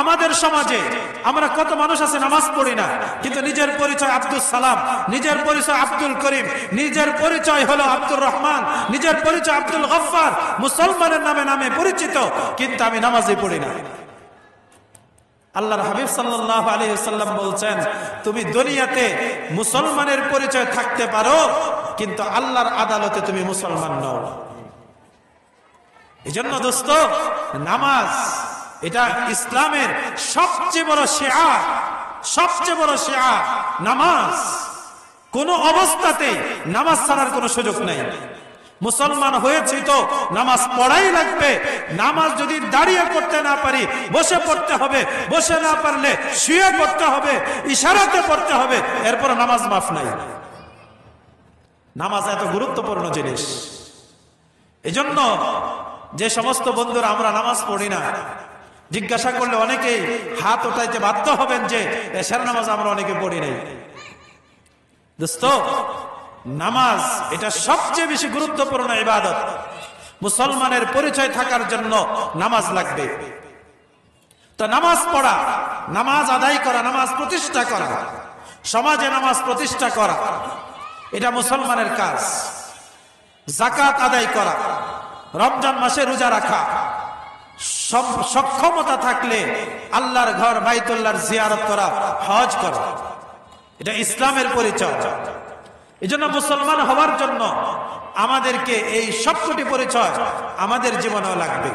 আমাদের সমাজে আমরা কত মানুষ আছে নামাজ পড়ি না, কিন্তু নিজের পরিচয় আব্দুল সালাম, নিজের পরিচয় আব্দুল করিম, নিজের পরিচয় হলো আব্দুর রহমান, নিজের পরিচয় আব্দুল গফফার, মুসলমানের নামে নামে পরিচিত, কিন্তু আমি নামাজই পড়ি না। আল্লাহর হাবিব সাল্লাল্লাহু আলাইহি ওয়াসাল্লাম বলছেন, তুমি দুনিয়াতে মুসলমানের পরিচয় থাকতে পারো, কিন্তু আল্লাহর আদালতে তুমি মুসলমান নও। এজন্য দোস্ত, নামাজ এটা ইসলামের সবচেয়ে বড় শিআর, সবচেয়ে বড় শিআর নামাজ। কোন অবস্থাতে নামাজ ছাড়ার কোনো সুযোগ নেই। মুসলমান হয়েছি তো নামাজ পড়াই লাগবে। নামাজ যদি দাঁড়িয়ে পড়তে না পারি বসে পড়তে হবে, বসে না পারলে শুয়ে পড়তে হবে, ইশারাতে পড়তে হবে, এরপর নামাজ মাফ নাই। নামাজ এত গুরুত্বপূর্ণ জিনিস। এজন্য যে সমস্ত বন্ধুরা আমরা নামাজ পড়ি না, জিজ্ঞাসা করলে অনেকেই হাত উঠাইতে বাধ্য হবেন যে এশার নামাজ আমরা অনেকে পড়ি নাই। দোস্ত, নামাজ এটা সবচেয়ে বেশি গুরুত্বপূর্ণ ইবাদত। মুসলমানের পরিচয় থাকার জন্য নামাজ লাগবে। তো নামাজ পড়া, নামাজ আদায় করা, নামাজ প্রতিষ্ঠা করা, সমাজে নামাজ প্রতিষ্ঠা করা, এটা মুসলমানের কাজ। যাকাত আদায় করা, রমজান মাসে রোজা রাখা, সক্ষমতা থাকলে আল্লাহর ঘর বাইতুল্লাহর জিয়ারত করা, হজ করা, এটা ইসলামের পরিচয়। এজন্য মুসলমান হওয়ার জন্য আমাদেরকে এই সবকটি পরিচয় আমাদের জীবনেও লাগবে।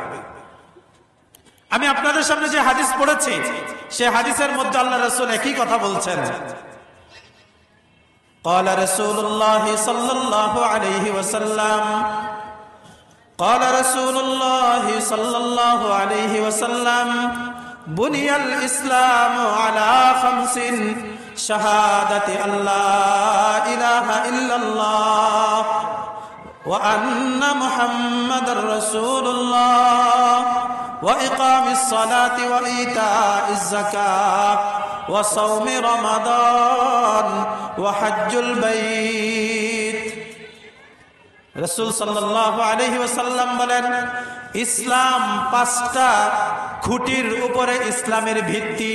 আমি আপনাদের সামনে যে হাদিস পড়েছি, সে হাদিসের মধ্যে আল্লাহ রাসূল একই কথা বলছেন। قال رسول الله صلى الله عليه وسلم قال رسول الله صلى الله عليه وسلم بني الإسلام على خمس شهادة أن لا إله إلا الله وأن محمد رسول الله وإقام الصلاة وإيتاء الزكاة وصوم رمضان وحج البيت। রাসূল সাল্লাল্লাহু আলাইহি ওয়াসাল্লাম বলেন, ইসলাম পাঁচটা খুঁটির উপরে ইসলামের ভিত্তি।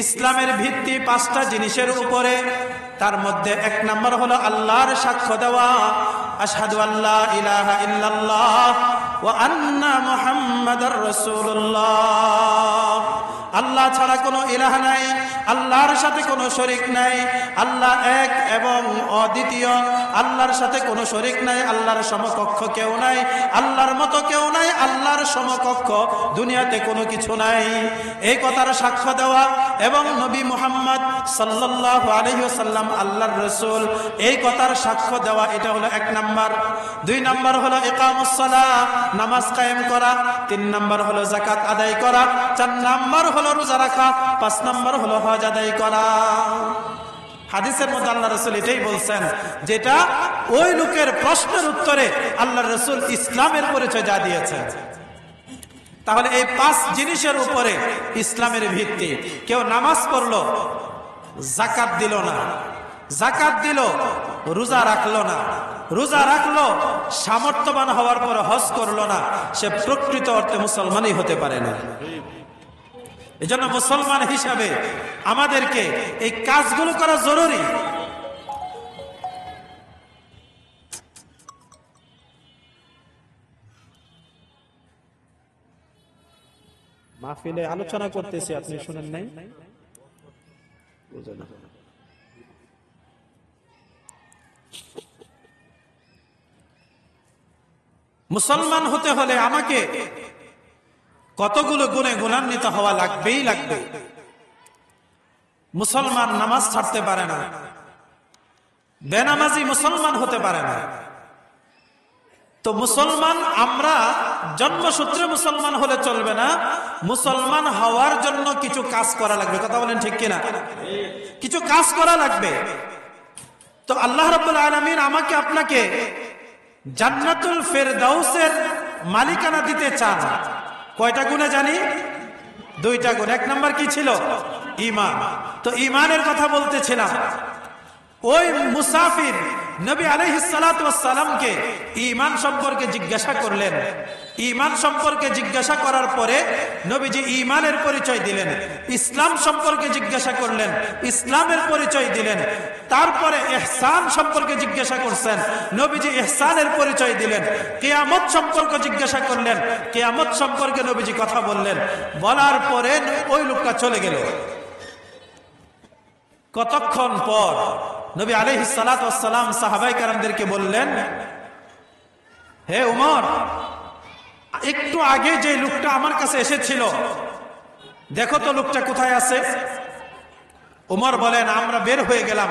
ইসলামের ভিত্তি পাঁচটা জিনিসের উপরে। তার মধ্যে এক নম্বর হলো আল্লাহর সাক্ষ্য দেওয়া, আশহাদু আল্লা ইলাহা ইল্লাল্লাহ ওয়া আন্না মুহাম্মাদার রাসূলুল্লাহ। আল্লাহ ছাড়া কোনো ইলাহ নাই, আল্লাহর সাথে কোনো শরীক নাই, আল্লাহ এক এবং অদ্বিতীয়, আল্লাহর সাথে কোনো শরীক নাই, আল্লাহর সমকক্ষ কেউ নাই, আল্লাহর মতো কেউ নাই, আল্লাহর সমকক্ষ দুনিয়াতে কোনো কিছু নাই। এই কথার সাক্ষ্য দেওয়া এবং নবী মুহাম্মদ সাল্লাল্লাহু আলাইহি ওয়াসাল্লাম আল্লাহর রাসূল, এই কথার সাক্ষ্য দেওয়া, এটা হলো এক নাম্বার। দুই নাম্বার হলো ইকামুস সালাহ, নামাজ কায়েম করা। তিন নাম্বার হলো যাকাত আদায় করা। চার নাম্বার হলো রোজা রাখা। পাঁচ নাম্বার হলো হজ আদায় করা। হাদিসের মধ্যে আল্লাহ রাসূল এটাই বলছেন, যেটা ওই লোকের প্রশ্নের উত্তরে আল্লাহ রাসূল ইসলামের পরিচয় যা দিয়েছেন। তাহলে এই পাঁচ জিনিসের উপরে ইসলামের ভিত্তি। কেউ নামাজ পড়লো, যাকাত দিল না, যাকাত দিল, রোজা রাখলো না, রোজা রাখলো, সামর্থ্যবান হওয়ার পর হজ করলো না, সে প্রকৃত অর্থে মুসলমানই হতে পারে না। এজন্য মুসলমান হিসাবে আমাদেরকে এই কাজগুলো করা জরুরি। মাহফিলে আলোচনা করতেছি, আপনি শুনেন নাই? মুসলমান হতে হলে আমাকে কতগুলো গুণে গুণান্বিত হওয়া লাগবেই লাগবে। মুসলমান নামাজ ছাড়তে পারে না, বেনামাজি মুসলমান হতে পারে না। তো মুসলমান আমরা জন্মসূত্রে মুসলমান হলে চলবে না, মুসলমান হওয়ার জন্য কিছু কাজ করা লাগবে। কথা বলেন ঠিক কিনা? কিছু কাজ করা লাগবে। তো আল্লাহ রাব্বুল আলামিন আমাকে আপনাকে জান্নাতুল ফেরদাউসের মালিকানা দিতে চান। কয়টা গুণে জানি? 2টা গুণ। 1 নাম্বার কি ছিল? ঈমান। তো ঈমানের কথা বলতেছিলাম। ওই মুসাফির নবী আলাইহিস সালাতু ওয়াস সালামকে ঈমান সম্পর্কে জিজ্ঞাসা করলেন। ঈমান সম্পর্কে জিজ্ঞাসা করার পরে নবীজি ঈমানের পরিচয় দিলেন। ইসলাম সম্পর্কে জিজ্ঞাসা করলেন, ইসলামের পরিচয় দিলেন। তারপরে ইহসান সম্পর্কে জিজ্ঞাসা করছেন, নবীজি ইহসানের পরিচয় দিলেন। কিয়ামত সম্পর্কে জিজ্ঞাসা করলেন, কিয়ামত সম্পর্কে নবীজি কথা বললেন। বলার পরে ওই লোকটা চলে গেল। কতক্ষণ পর নবী আলাইহিস সালাতু ওয়াস সালাম সাহাবায়ে কেরামদেরকে বললেন, হে উমর, একটু আগে যে লোকটা আমার কাছে এসেছিল, দেখো তো লোকটা কোথায় আছে। উমর বলেন, আমরা বের হয়ে গেলাম,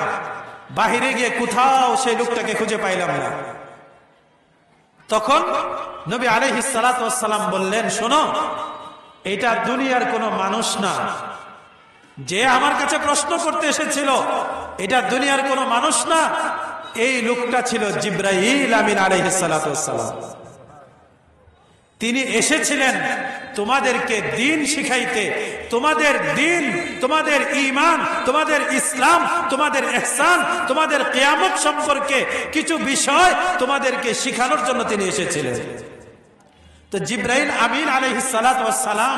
বাহিরে গিয়ে কোথাও সেই লোকটাকে খুঁজে পাইলাম না। তখন নবী আলাইহিস সালাতু ওয়াস সালাম বললেন, শোনো, এটা দুনিয়ার কোনো মানুষ না। যে আমার কাছে প্রশ্ন করতে এসেছিল এটা দুনিয়ার কোনো মানুষ না, এই লোকটা ছিল জিবরাইল আমিন আলাইহিস সালাতু ওয়াস সালাম। তিনি এসেছিলেন তোমাদেরকে দ্বীন শিখাইতে, তোমাদের দ্বীন, তোমাদের ঈমান, তোমাদের ইসলাম, তোমাদের ইহসান, তোমাদের কিয়ামত সম্পর্কে কিছু বিষয় তোমাদেরকে শিখানোর জন্য তিনি এসেছিলেন। তো জিবরাইল আমিন আলাইহিস সালাতু ওয়াস সালাম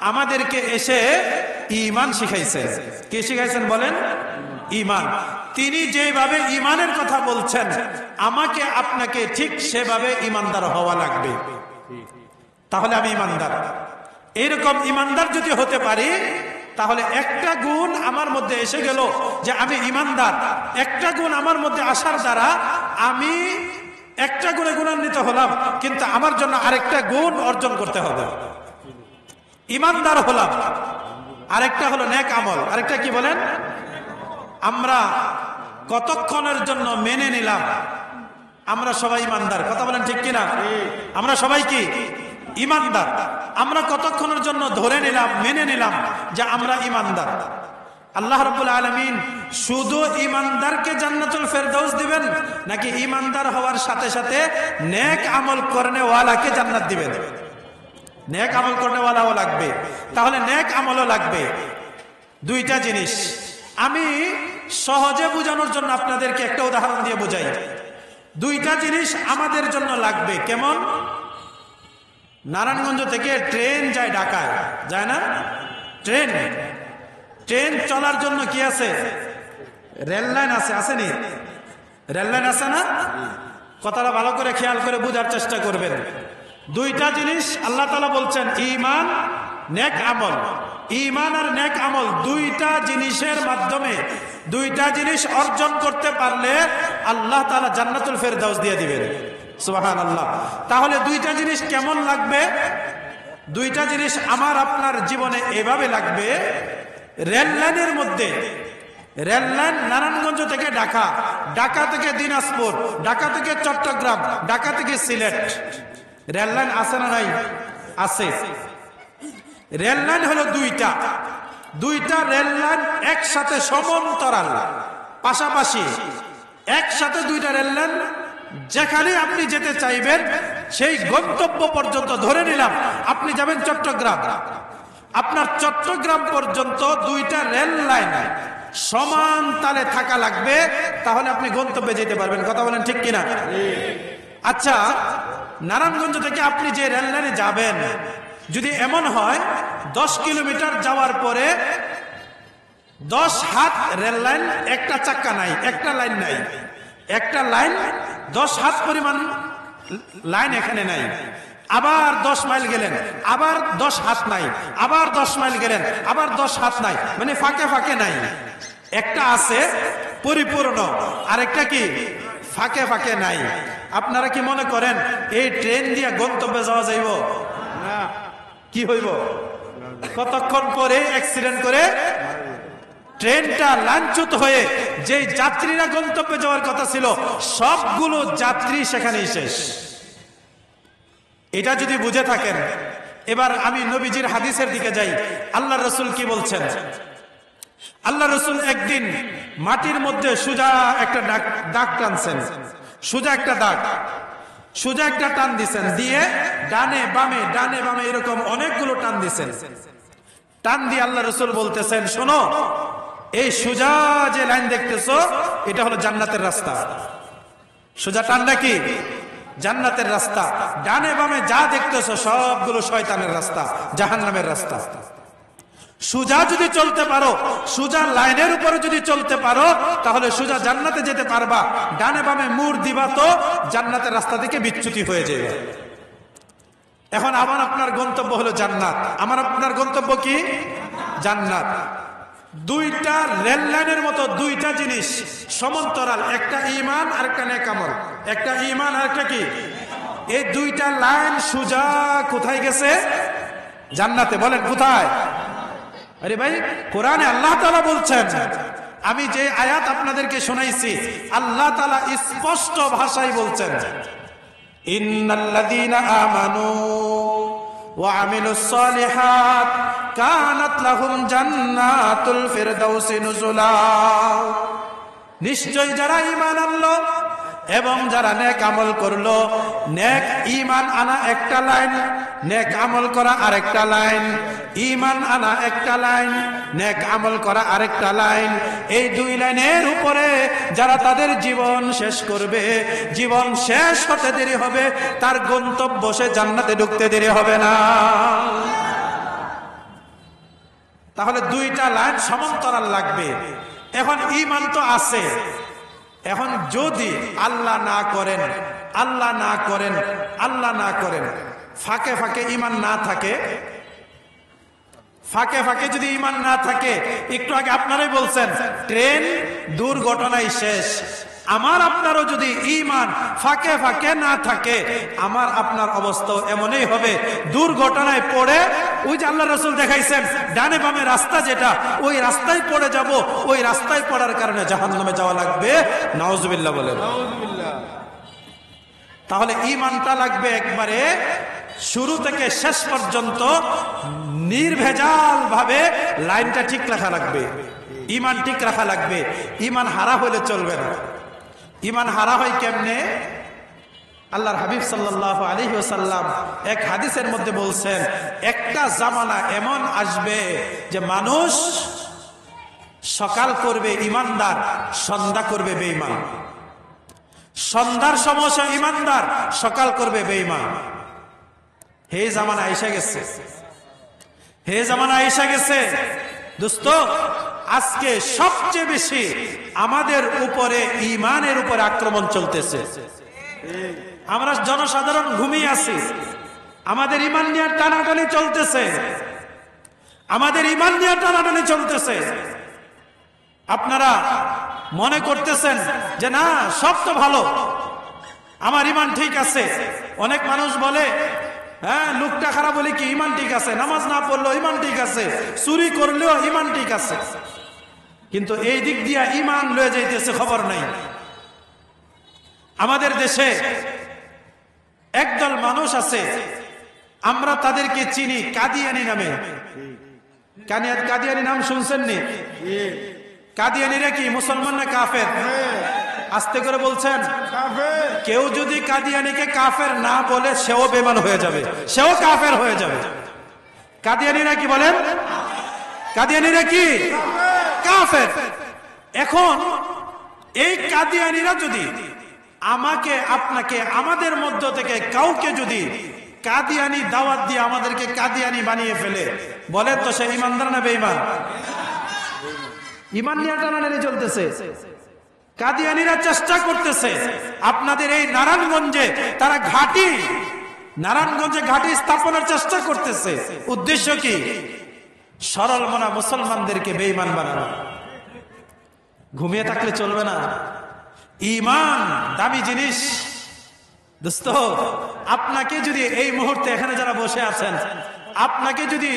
আমাদেরকে এসে ঈমান শিখাইছেন। কি শিখাইছেন বলেন? ঈমান। তিনি যেভাবে ঈমানের কথা বলছেন, আমাকে আপনাকে ঠিক সেভাবে ঈমানদার হওয়া লাগবে, তাহলে আমি ঈমানদার। এরকম ঈমানদার যদি হতে পারি, তাহলে একটা গুণ আমার মধ্যে এসে গেল যে আমি ঈমানদার। একটা গুণ আমার মধ্যে আসার দ্বারা আমি একটা গুণে গুণান্বিত হলাম, কিন্তু আমার জন্য আরেকটা গুণ অর্জন করতে হবে। ঈমানদার হলাম, আরেকটা হলো নেক আমল। আরেকটা কি বলেন? আমরা কতক্ষণের জন্য মেনে নিলাম আমরা সবাই ঈমানদার। কথা বলেন ঠিক কিনা? আমরা সবাই কি ঈমানদার? আমরা কতক্ষণের জন্য ধরে নিলাম, মেনে নিলাম যে আমরা ঈমানদার? আল্লাহ রাব্বুল আলামিন শুধু ঈমানদারকে জান্নাতুল ফেরদাউস দিবেন, নাকি ঈমানদার হওয়ার সাথে সাথে নেক আমল করনেওয়ালাকে জান্নাত দিবেন? নেক আমল করনেওয়ালাও লাগবে। তাহলে নেক আমলও লাগবে। 2টা জিনিস আমি সহজে বোঝানোর জন্য আপনাদেরকে একটা উদাহরণ দিয়ে বোঝাই। 2টা জিনিস আমাদের জন্য লাগবে। কেমন? নারায়ণগঞ্জ থেকে ট্রেন যায় ঢাকায়, যায় না? ট্রেন চলার জন্য কি আছে? রেল লাইন আছে, আসেনি? রেল লাইন আছে না? কথাটা ভালো করে খেয়াল করে বোঝার চেষ্টা করবেন। 2টা জিনিস আল্লাহ তাআলা বলছেন, ঈমান, নেক আমল। ঈমান আর নেক আমল 2টা জিনিসের মাধ্যমে 2টা জিনিস অর্জন করতে পারলে আল্লাহ তাআলা জান্নাতুল ফেরদাউস দিয়ে দিবেন। সুবহানাল্লাহ। তাহলে 2টা জিনিস কেমন লাগবে? 2টা জিনিস আমার আপনার জীবনে এভাবে লাগবে। রেল লাইনের মধ্যে, রেল লাইন নারায়ণগঞ্জ থেকে ঢাকা, ঢাকা থেকে দিনাজপুর, ঢাকা থেকে চট্টগ্রাম, ঢাকা থেকে সিলেট। রেল লাইন আছে না নাই? আছে। রেল লাইন হলো 2টা রেল লাইন একসাথে সমান্তরাল, পাশাপাশি একসাথে 2টা রেল লাইন। যেখানে আপনি যেতে চাইবেন সেই গন্তব্য পর্যন্ত, ধরে নিলাম আপনি যাবেন চট্টগ্রাম, আপনার চট্টগ্রাম পর্যন্ত 2টা রেল লাইন সমান তালে থাকা লাগবে, তাহলে আপনি গন্তব্যে যেতে পারবেন। কথা বলেন ঠিক কিনা? আচ্ছা, নারায়ণগঞ্জ থেকে আপনি যে রেল লাইনে যাবেন, যদি এমন হয় 10 কিলোমিটার যাওয়ার পরে 10 হাত রেল লাইন, একটা চাক্কা নাই, একটা লাইন নাই, একটা লাইন 10 হাত পরিমাণ লাইন এখানে নাই। আবার 10 মাইল গেলেন, আবার 10 হাত নাই, আবার 10 মাইল গেলেন, আবার 10 হাত নাই, মানে ফাঁকে ফাঁকে নাই। একটা আছে পরিপূর্ণ, আরেকটা কি ফাঁকে ফাঁকে নাই। আপনারা কি মনে করেন এই ট্রেন দিয়ে গন্তব্যে যাওয়া যাইব? না। কি হইব? কতক্ষণ পরে অ্যাক্সিডেন্ট করে ট্রেনটা লাঞ্ছুত হয়ে যে যাত্রীরা গন্তব্যে যাওয়ার কথা ছিল, সবগুলো যাত্রী সেখানেই শেষ। এটা যদি বুঝে থাকেন, এবার আমি নবীজির হাদিসের দিকে যাই। আল্লাহ রসুল কি বলছেন? আল্লাহ রসুল একদিন মাটির মধ্যে সোজা একটা দাগ টানছেন, সোজা একটা দাগ, সোজা একটা টান দিছেন, দিয়ে ডানে বামে এরকম অনেকগুলো টান দিছেন। টান দিয়ে আল্লাহ রসুল বলতেছেন, শোনো, এই সোজা যে লাইন দেখতেছো এটা হলো জান্নাতের রাস্তা। সোজা টানটা কি? জান্নাতের রাস্তা। ডানে বামে যা দেখতেছো সবগুলো শয়তানের রাস্তা, জাহান্নামের রাস্তা। সোজা যদি চলতে পারো, সোজা লাইনের উপরে যদি চলতে পারো, তাহলে সোজা জান্নাতে যেতে পারবা। ডানে বামে মুড় দিবা তো জান্নাতের রাস্তা থেকে বিচ্যুতি হয়ে যাবে। এখন আমার আপনার গন্তব্য হলো জান্নাত। আমার আপনার গন্তব্য কি? জান্নাত। দুইটা রেল লাইনের মতো দুইটা জিনিস সমান্তরাল, একটা ঈমান আর একটা নেক আমল। একটা ঈমান আর একটা কি? এই দুইটা লাইন সোজা কোথায় গেছে? জান্নাতে। বলেন কোথায়? আরে ভাই, কোরআনে আল্লাহ তাআলা বলছেন, আমি যে আয়াত আপনাদেরকে শোনাইছি আল্লাহ তাআলা স্পষ্ট ভাষায় বলছেন, ইন্নাল্লাযীনা আমানু ওয়া আমিলুস সালিহাত কানাত লাহুম জান্নাতুল ফিরদাউসি নুজুলা। নিশ্চয় যারা ঈমান আনলো এবং যারা নেক আমল করলো, নেক ঈমান আনা একটা লাইন, নেক আমল করা আরেকটা লাইন। ঈমান আনা একটা লাইন, নেক আমল করা আরেকটা লাইন। এই দুই লাইনের উপরে যারা তাদের জীবন শেষ করবে, জীবন শেষ হতে দেরি হবে, তার গন্তব্য সে জান্নাতে ঢুকতে দেরি হবে না। তাহলে দুইটা লাইন সমান্তরাল লাগবে। এখন ঈমান তো আছে, এখন যদি আল্লাহ না করেন, আল্লাহ না করেন, আল্লাহ না করেন, ফাঁকে ফাঁকে ঈমান না থাকে, ফাঁকে ফাঁকে যদি ঈমান না থাকে, একটু আগে আপনারাই বলছেন ট্রেন দুর্ঘটনায় শেষ। আমার আপনারও যদি ঈমান ফাঁকে ফাঁকে না থাকে, আমার আপনার অবস্থা এমনই হবে, দুর্ঘটনায় পড়ে ওই যে আল্লাহ রাসূল দেখাইছেন ডানে বামে রাস্তা যেটা, ওই রাস্তায় পড়ে যাব। ওই রাস্তায় পড়ার কারণে জাহান্নামে যাওয়া লাগবে। নাউজুবিল্লাহ বলেন। তাহলে ঈমানটা লাগবে একবারে শুরু থেকে শেষ পর্যন্ত নির্ভেজাল ভাবে লাইনটা ঠিক রাখা লাগবে, ঈমান ঠিক রাখা লাগবে। ঈমান হারা হলে চলবে না। ঈমান হারা হয় কেমনে? আল্লাহর হাবিব সাল্লাল্লাহু আলাইহি ওয়াসাল্লাম এক হাদিসের মধ্যে বলছেন, একটা জামানা এমন আসবে যে মানুষ সকাল করবে ঈমানদার, সন্ধ্যা করবে বেঈমান। সন্ধ্যার সময় ঈমানদার, সকাল করবে বেঈমান। হে জামানা এসে গেছে, হে জামানা এসে গেছে। দোস্ত, আজকে সবচেয়ে বেশি আমাদের উপরে ঈমানের উপরে আক্রমণ চলতেছে। আমরা জনসাধারণ ঘুমিয়ে আছি, আমাদের ঈমান নিয়ে টানাটানি চলতেছে, আমাদের ঈমান নিয়ে টানাটানি চলতেছে। আপনারা মনে করতেছেন যে না, সব তো ভালো, আমার ঈমান ঠিক আছে। অনেক মানুষ বলে, হ্যাঁ, লোকটা খারাপ বলে কি ঈমান ঠিক আছে, নামাজ না পড়লেও ঈমান ঠিক আছে, চুরি করলেও ঈমান ঠিক আছে। কিন্তু এই দিক দিয়া ঈমান লয়ে যাইতেছে খবর নাই। আমাদের দেশে একদল মানুষ আছে, আমরা তাদেরকে চিনি কাদিয়ানি নামে। কাদিয়ানি নাম শুনছেন নি? কাদিয়ানিরা কি মুসলমান না কাফের? আস্তে করে বলছেন। কেউ যদি কাদিয়ানিকে কাফের না বলে, সেও বেঈমান হয়ে যাবে, সেও কাফের হয়ে যাবে। কাদিয়ানিরা কি বলেন? কাদিয়ানিরা কি? কাফের। এখন এই কাদিয়ানিরা যদি আমাকে, আপনাকে, আমাদের মধ্য থেকে কাউকে যদি কাদিয়ানি দাওয়াত দিয়ে আমাদেরকে কাদিয়ানি বানিয়ে ফেলে, বলেন তো সে ঈমানদার না বেঈমান? ঈমান নিয়ে টানাটানি চলতেছে। কাদিয়ানিরা চেষ্টা করতেছে আপনাদের এই নারায়ণগঞ্জে, তারা ঘাঁটি, নারায়ণগঞ্জে ঘাঁটি স্থাপনের চেষ্টা করতেছে। উদ্দেশ্য কি? সরল মনা মুসলমানদেরকে বেঈমান বানানো। ঘুমিয়ে থাকলে চলবে না। ঈমান দামি জিনিস। দোস্ত, আপনাকে যদি এই মুহূর্তে এখানে যারা বসে আছেন, আপনাকে যদি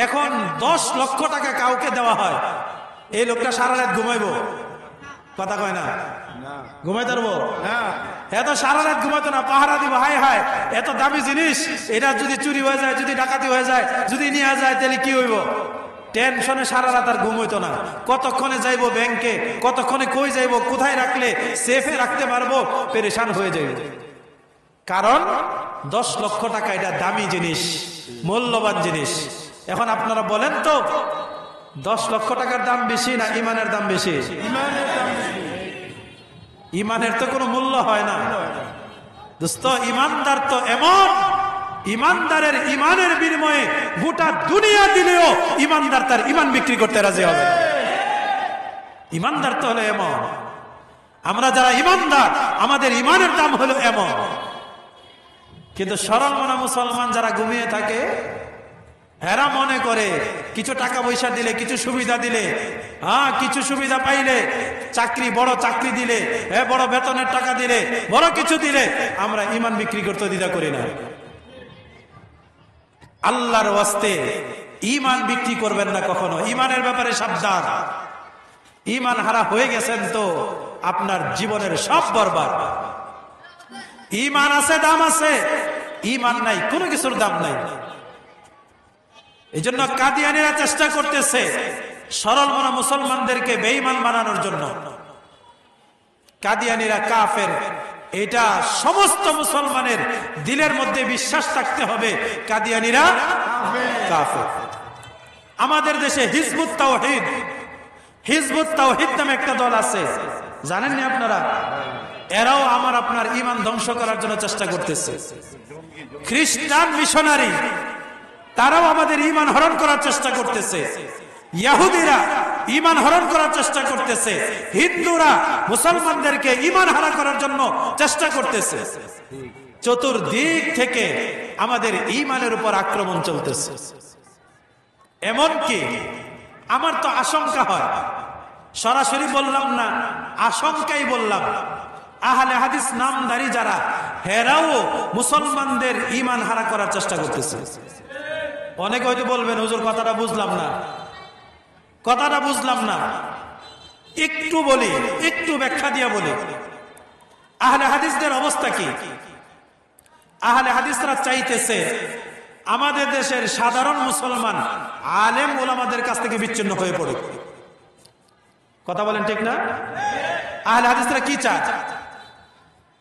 এখন 10 লক্ষ টাকা কাউকে দেওয়া হয়, এই লোকটা সারা রাত ঘুমাইবো? কথা কয় না? ঘুমাইতে পারবো? এত সারা রাত ঘুমাতো না, পাহারা দিব, হায় হায় এত দামি জিনিস, এটা যদি চুরি হয়ে যায়, যদি ডাকাতি হয়ে যায়, যদি নিয়ে যায় তাহলে কি হইব, টেনশনে সারা রাত আর ঘুম হইতো না। কতক্ষণে যাইবো ব্যাংকে, কতক্ষণে কই যাইবো, কোথায় রাখলে সেফে রাখতে পারবো, পেরেশান হয়ে যাইব। কারণ 10 লক্ষ টাকা এটা দামি জিনিস, মূল্যবান জিনিস। এখন আপনারা বলেন তো 10 লক্ষ টাকার দাম বেশি না ইমানের দাম বেশি? ইমানের তো কোনো মূল্য হয় না দোস্ত। ইমানদার তো এমন, ইমানদারের ইমানের বিনিময়ে গোটা দুনিয়া দিলেও ইমানদার তার ইমান বিক্রি করতে রাজি হবে। ইমানদার তো হলো এমন, আমরা যারা ইমানদার আমাদের ইমানের দাম হলো এমন। কিন্তু সরল মনা মুসলমান যারা ঘুমিয়ে থাকে, এরা মনে করে কিছু টাকা পয়সা দিলে, কিছু সুবিধা দিলে, কিছু সুবিধা পাইলে, চাকরি, বড় চাকরি দিলে, বড় বেতনের টাকা দিলে, বড় কিছু দিলে আমরা ইমান বিক্রি করতে দ্বিধা করি না। আল্লাহর ওয়াস্তে ইমান বিক্রি করবেন না কখনো। ইমানের ব্যাপারে সাবধান। ইমান হারা হয়ে গেছেন তো আপনার জীবনের সব বরবাদ। ইমান আছে, দাম আছে, ইমান নাই, কোনো কিছুর দাম নাই। এই জন্য কাদিয়ানীরা চেষ্টা করতেছে সরল মনা মুসলমানদেরকে বেঈমান বানানোর জন্য। কাদিয়ানীরা কাফের, এটা সমস্ত মুসলমানের দিলের মধ্যে বিশ্বাস থাকতে হবে কাদিয়ানীরা কাফের। আমাদের দেশে হিজবুত তাওহীদ, হিজবুত তাওহীদ নামে একটা দল আছে, জানেননি আপনারা? এরাও আমার আপনার ইমান ধ্বংস করার জন্য চেষ্টা করতেছে। খ্রিস্টান মিশনারি, তারাও আমাদের ইমান হরণ করার চেষ্টা করতেছে। ইহুদিরা ইমান হরণ করার চেষ্টা করতেছে। হিন্দুরা মুসলমানদেরকে ইমান হারা করার জন্য চেষ্টা করতেছে। চতুর্দিক থেকে আমাদের ইমানের উপর আক্রমণ চলতেছে। এমনকি আমার তো আশঙ্কা হয়, সরাসরি বললাম না, আশঙ্কাই বললাম, আহলে হাদিস নামধারী যারা, হেরাও মুসলমানদের ইমান হারা করার চেষ্টা করতেছে। অনেকে হয়তো বলবেন, হুজুর কথাটা বুঝলাম না, কথাটা বুঝলাম না। একটু বলি, একটু ব্যাখ্যা দিয়ে বলি। আহলে হাদিসদের অবস্থা কি? আহলে হাদিসরা চাইতেছে আমাদের দেশের সাধারণ মুসলমান আলেম ওলামাদের কাছ থেকে বিচ্ছিন্ন হয়ে পড়ে। কথা বলেন ঠিক না? আহলে হাদিসরা কি চায়?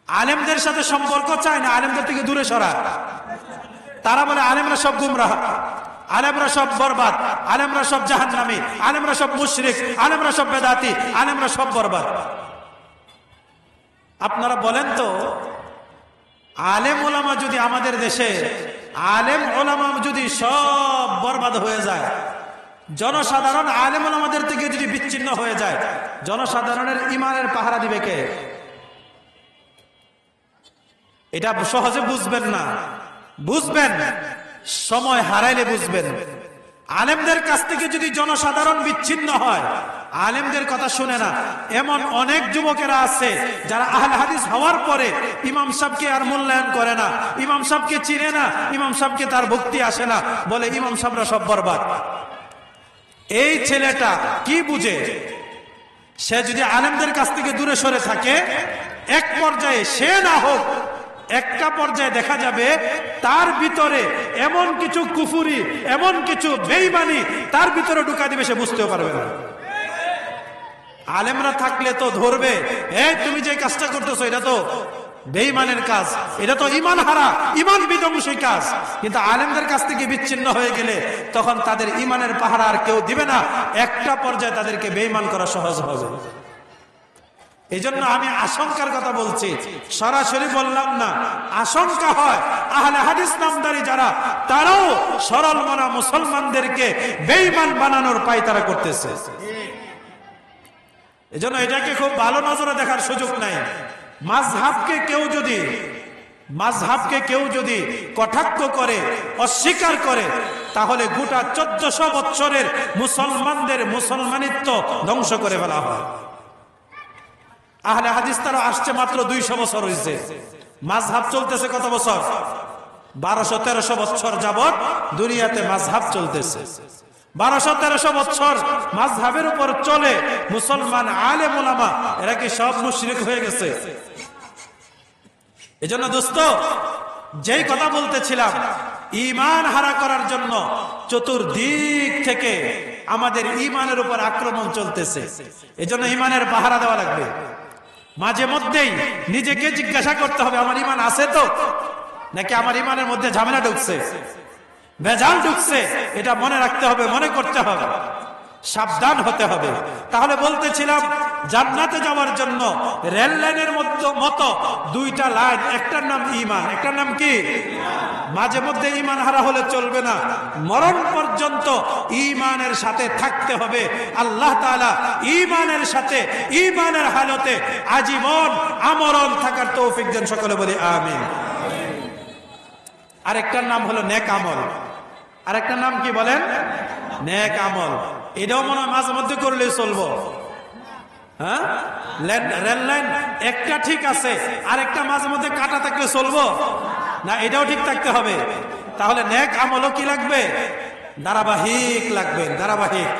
আলেমদের সাথে সম্পর্ক চায় না, আলেমদের থেকে দূরে সরা। তারা বলে আলেমরা সব গুমরাহ, আলেমরা সব বরবাদ, আলেমরা সব জাহান্নামী, আলেমরা সব মুশরিক, আলেমরা সব বেদাতি, আলেমরা সব বরবাদ। আপনারা বলেন তো, আলেম ওলামা যদি আমাদের দেশে, আলেম ওলামা যদি সব বরবাদ হয়ে যায়, জনসাধারণ আলেম ওলামাদের থেকে যদি বিচ্ছিন্ন হয়ে যায়, জনসাধারণের ইমানের পাহারা দিবে কে? এটা সহজে বুঝবেন না, বুঝবেন সময় হারাইলে বুঝবেন। আলেমদের কাছ থেকে যদি জনসাধারণ বিচ্ছিন্ন হয়, আলেমদের কথা শুনে না, এমন অনেক যুবকেরা আছে যারা আহলে হাদিস হওয়ার পরে ইমাম সাহেবকে আর মূল্যায়ন করে না, ইমাম সাহেবকে চিনে না, ইমাম সাহেবকে তার ভক্তি আসে না, বলে ইমাম সাহেবরা সব বরবাদ। এই ছেলেটা কি বুঝে? সে যদি আলেমদের কাছ থেকে দূরে সরে থাকে, এক পর্যায়ে সে না হোক, একটা পর্যায়ে দেখা যাবে তার ভিতরে এমন কিছু কুফুরি, এমন কিছু বেঈমানি তার ভিতরে ঢুকা দিবে, সে বুঝতেও পারবে না। আলেমরা থাকলে তো ধরবে, তুমি যে কাজটা করতেছো এটা তো বেঈমানের কাজ, এটা তো ইমান হারা, ইমান বিধ্বংসী কাজ। কিন্তু আলেমদের কাছ থেকে বিচ্ছিন্ন হয়ে গেলে তখন তাদের ইমানের পাহারা আর কেউ দিবে না, একটা পর্যায়ে তাদেরকে বেঈমান করা সহজ হবে। এই জন্য আমি আশঙ্কার কথা বলছি, সরাসরি বললাম না। আশঙ্কা হয় আহলে হাদিস নামধারী যারা, তারাও সরল মনা মুসলমানদেরকে বেঈমান বানানোর পায়তারা করতেছে। এই জন্য এটাকে খুব ভালো নজরে দেখার সুযোগ নাই। মাযহাবকে কেউ যদি কটাক্ষ করে, অস্বীকার করে, তাহলে গোটা 1400 বছরের মুসলমানদের মুসলমানিত্ব ধ্বংস করে ফেলা হয়। আহলে হাদিস তারা আসছে মাত্র 200 বছর হয়েছে, মাযহাব চলতেছে কত বছর? 1200-1300 বছর যাবত দুনিয়াতে মাযহাব চলতেছে। 1200-1300 বছর মাযহাবের উপর চলে মুসলমান আলেম ওলামা, এরা কি সব মুশরিক হয়ে গেছে? এজন্য দোস্ত, যেই কথা বলতেছিলাম, ঈমান হারা করার জন্য চতুর্দিক থেকে আমাদের ঈমানের উপর আক্রমণ চলতেছে। এজন্য ঈমানের পাহারা দেওয়া লাগবে। মাঝে মধ্যেই নিজেকে জিজ্ঞাসা করতে হবে, আমার ঈমান আছে তো, নাকি আমার ঈমানের মধ্যে ঝামেলা ঢুকছে, ভেজাল ঢুকছে। এটা মনে রাখতে হবে, মনে করতে হবে, সাবধান হতে হবে। তাহলে বলতেছিলাম, জান্নাতে যাওয়ার জন্য রেল লাইনের মতো দুইটা লাইন, একটার নাম ঈমান, একটার নাম কি? মাঝে মধ্যে ঈমান হারা হলে চলবে না, মরণ পর্যন্ত ঈমানের সাথে থাকতে হবে। আল্লাহ তাআলা ঈমানের সাথে, ঈমানের হালতে আজীবন আমরণ থাকার তৌফিক দেন। সকলে বলি আমিন। আরেকটার নাম হলো নেক আমল। আরেকটার নাম কি বলেন? নেক আমল। এটাও মনে হয় মাঝে মধ্যে করলেই চলবো। হ্যাঁ, রেল লাইন একটা ঠিক আছে, আরেকটা মাঝে মধ্যে কাটা থাকলে চলবো না? এটাও ঠিক থাকতে হবে। তাহলে নেক আমলও কি লাগবে? ধারাবাহিক লাগবে, ধারাবাহিক।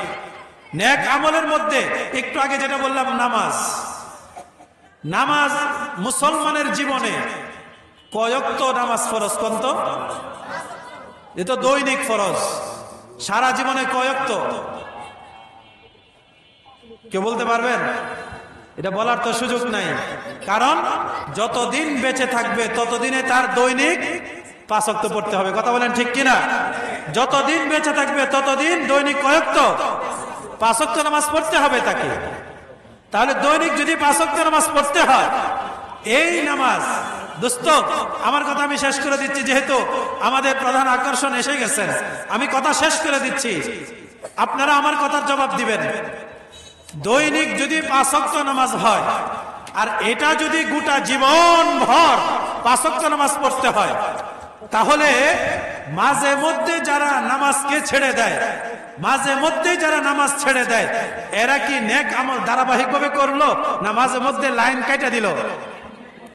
নেক আমলের মধ্যে একটু আগে যেটা বললাম, নামাজ। নামাজ মুসলমানের জীবনে কয়ক্ত নামাজ ফরজ? কত? এ তো দৈনিক ফরজ। সারা জীবনে কয়ক্ত কেউ বলতে পারবেন? এটা বলার তো সুযোগ নাই, কারণ যতদিন বেঁচে থাকবে ততদিনে তার দৈনিক 5 ওয়াক্ত পড়তে হবে। কথা বলেন ঠিক কিনা? যতদিন বেঁচে থাকবে ততদিন দৈনিক কয়ক্ত? 5 ওয়াক্ত নামাজ পড়তে হবে তাকে। তাহলে দৈনিক যদি 5 ওয়াক্ত নামাজ পড়তে হয়, এই নামাজ, দোস্ত আমার কথা আমি শেষ করে দিচ্ছি, যেহেতু আমাদের প্রধান আকর্ষণ এসে গেছেন, আমি কথা শেষ করে দিচ্ছি, আপনারা আমার কথার জবাব দিবেন। দৈনিক যদি 5 ওয়াক্ত নামাজ হয়, আর এটা যদি গোটা জীবন ভর 5 ওয়াক্ত নামাজ পড়তে হয়, তাহলে মাঝে মধ্যে যারা নামাজকে ছেড়ে দেয়, মাঝে মধ্যে যারা নামাজ ছেড়ে দেয়, এরা কি নেক আমল ধারাবাহিক ভাবে করলো, না মাঝে মধ্যে লাইন কাটা দিল?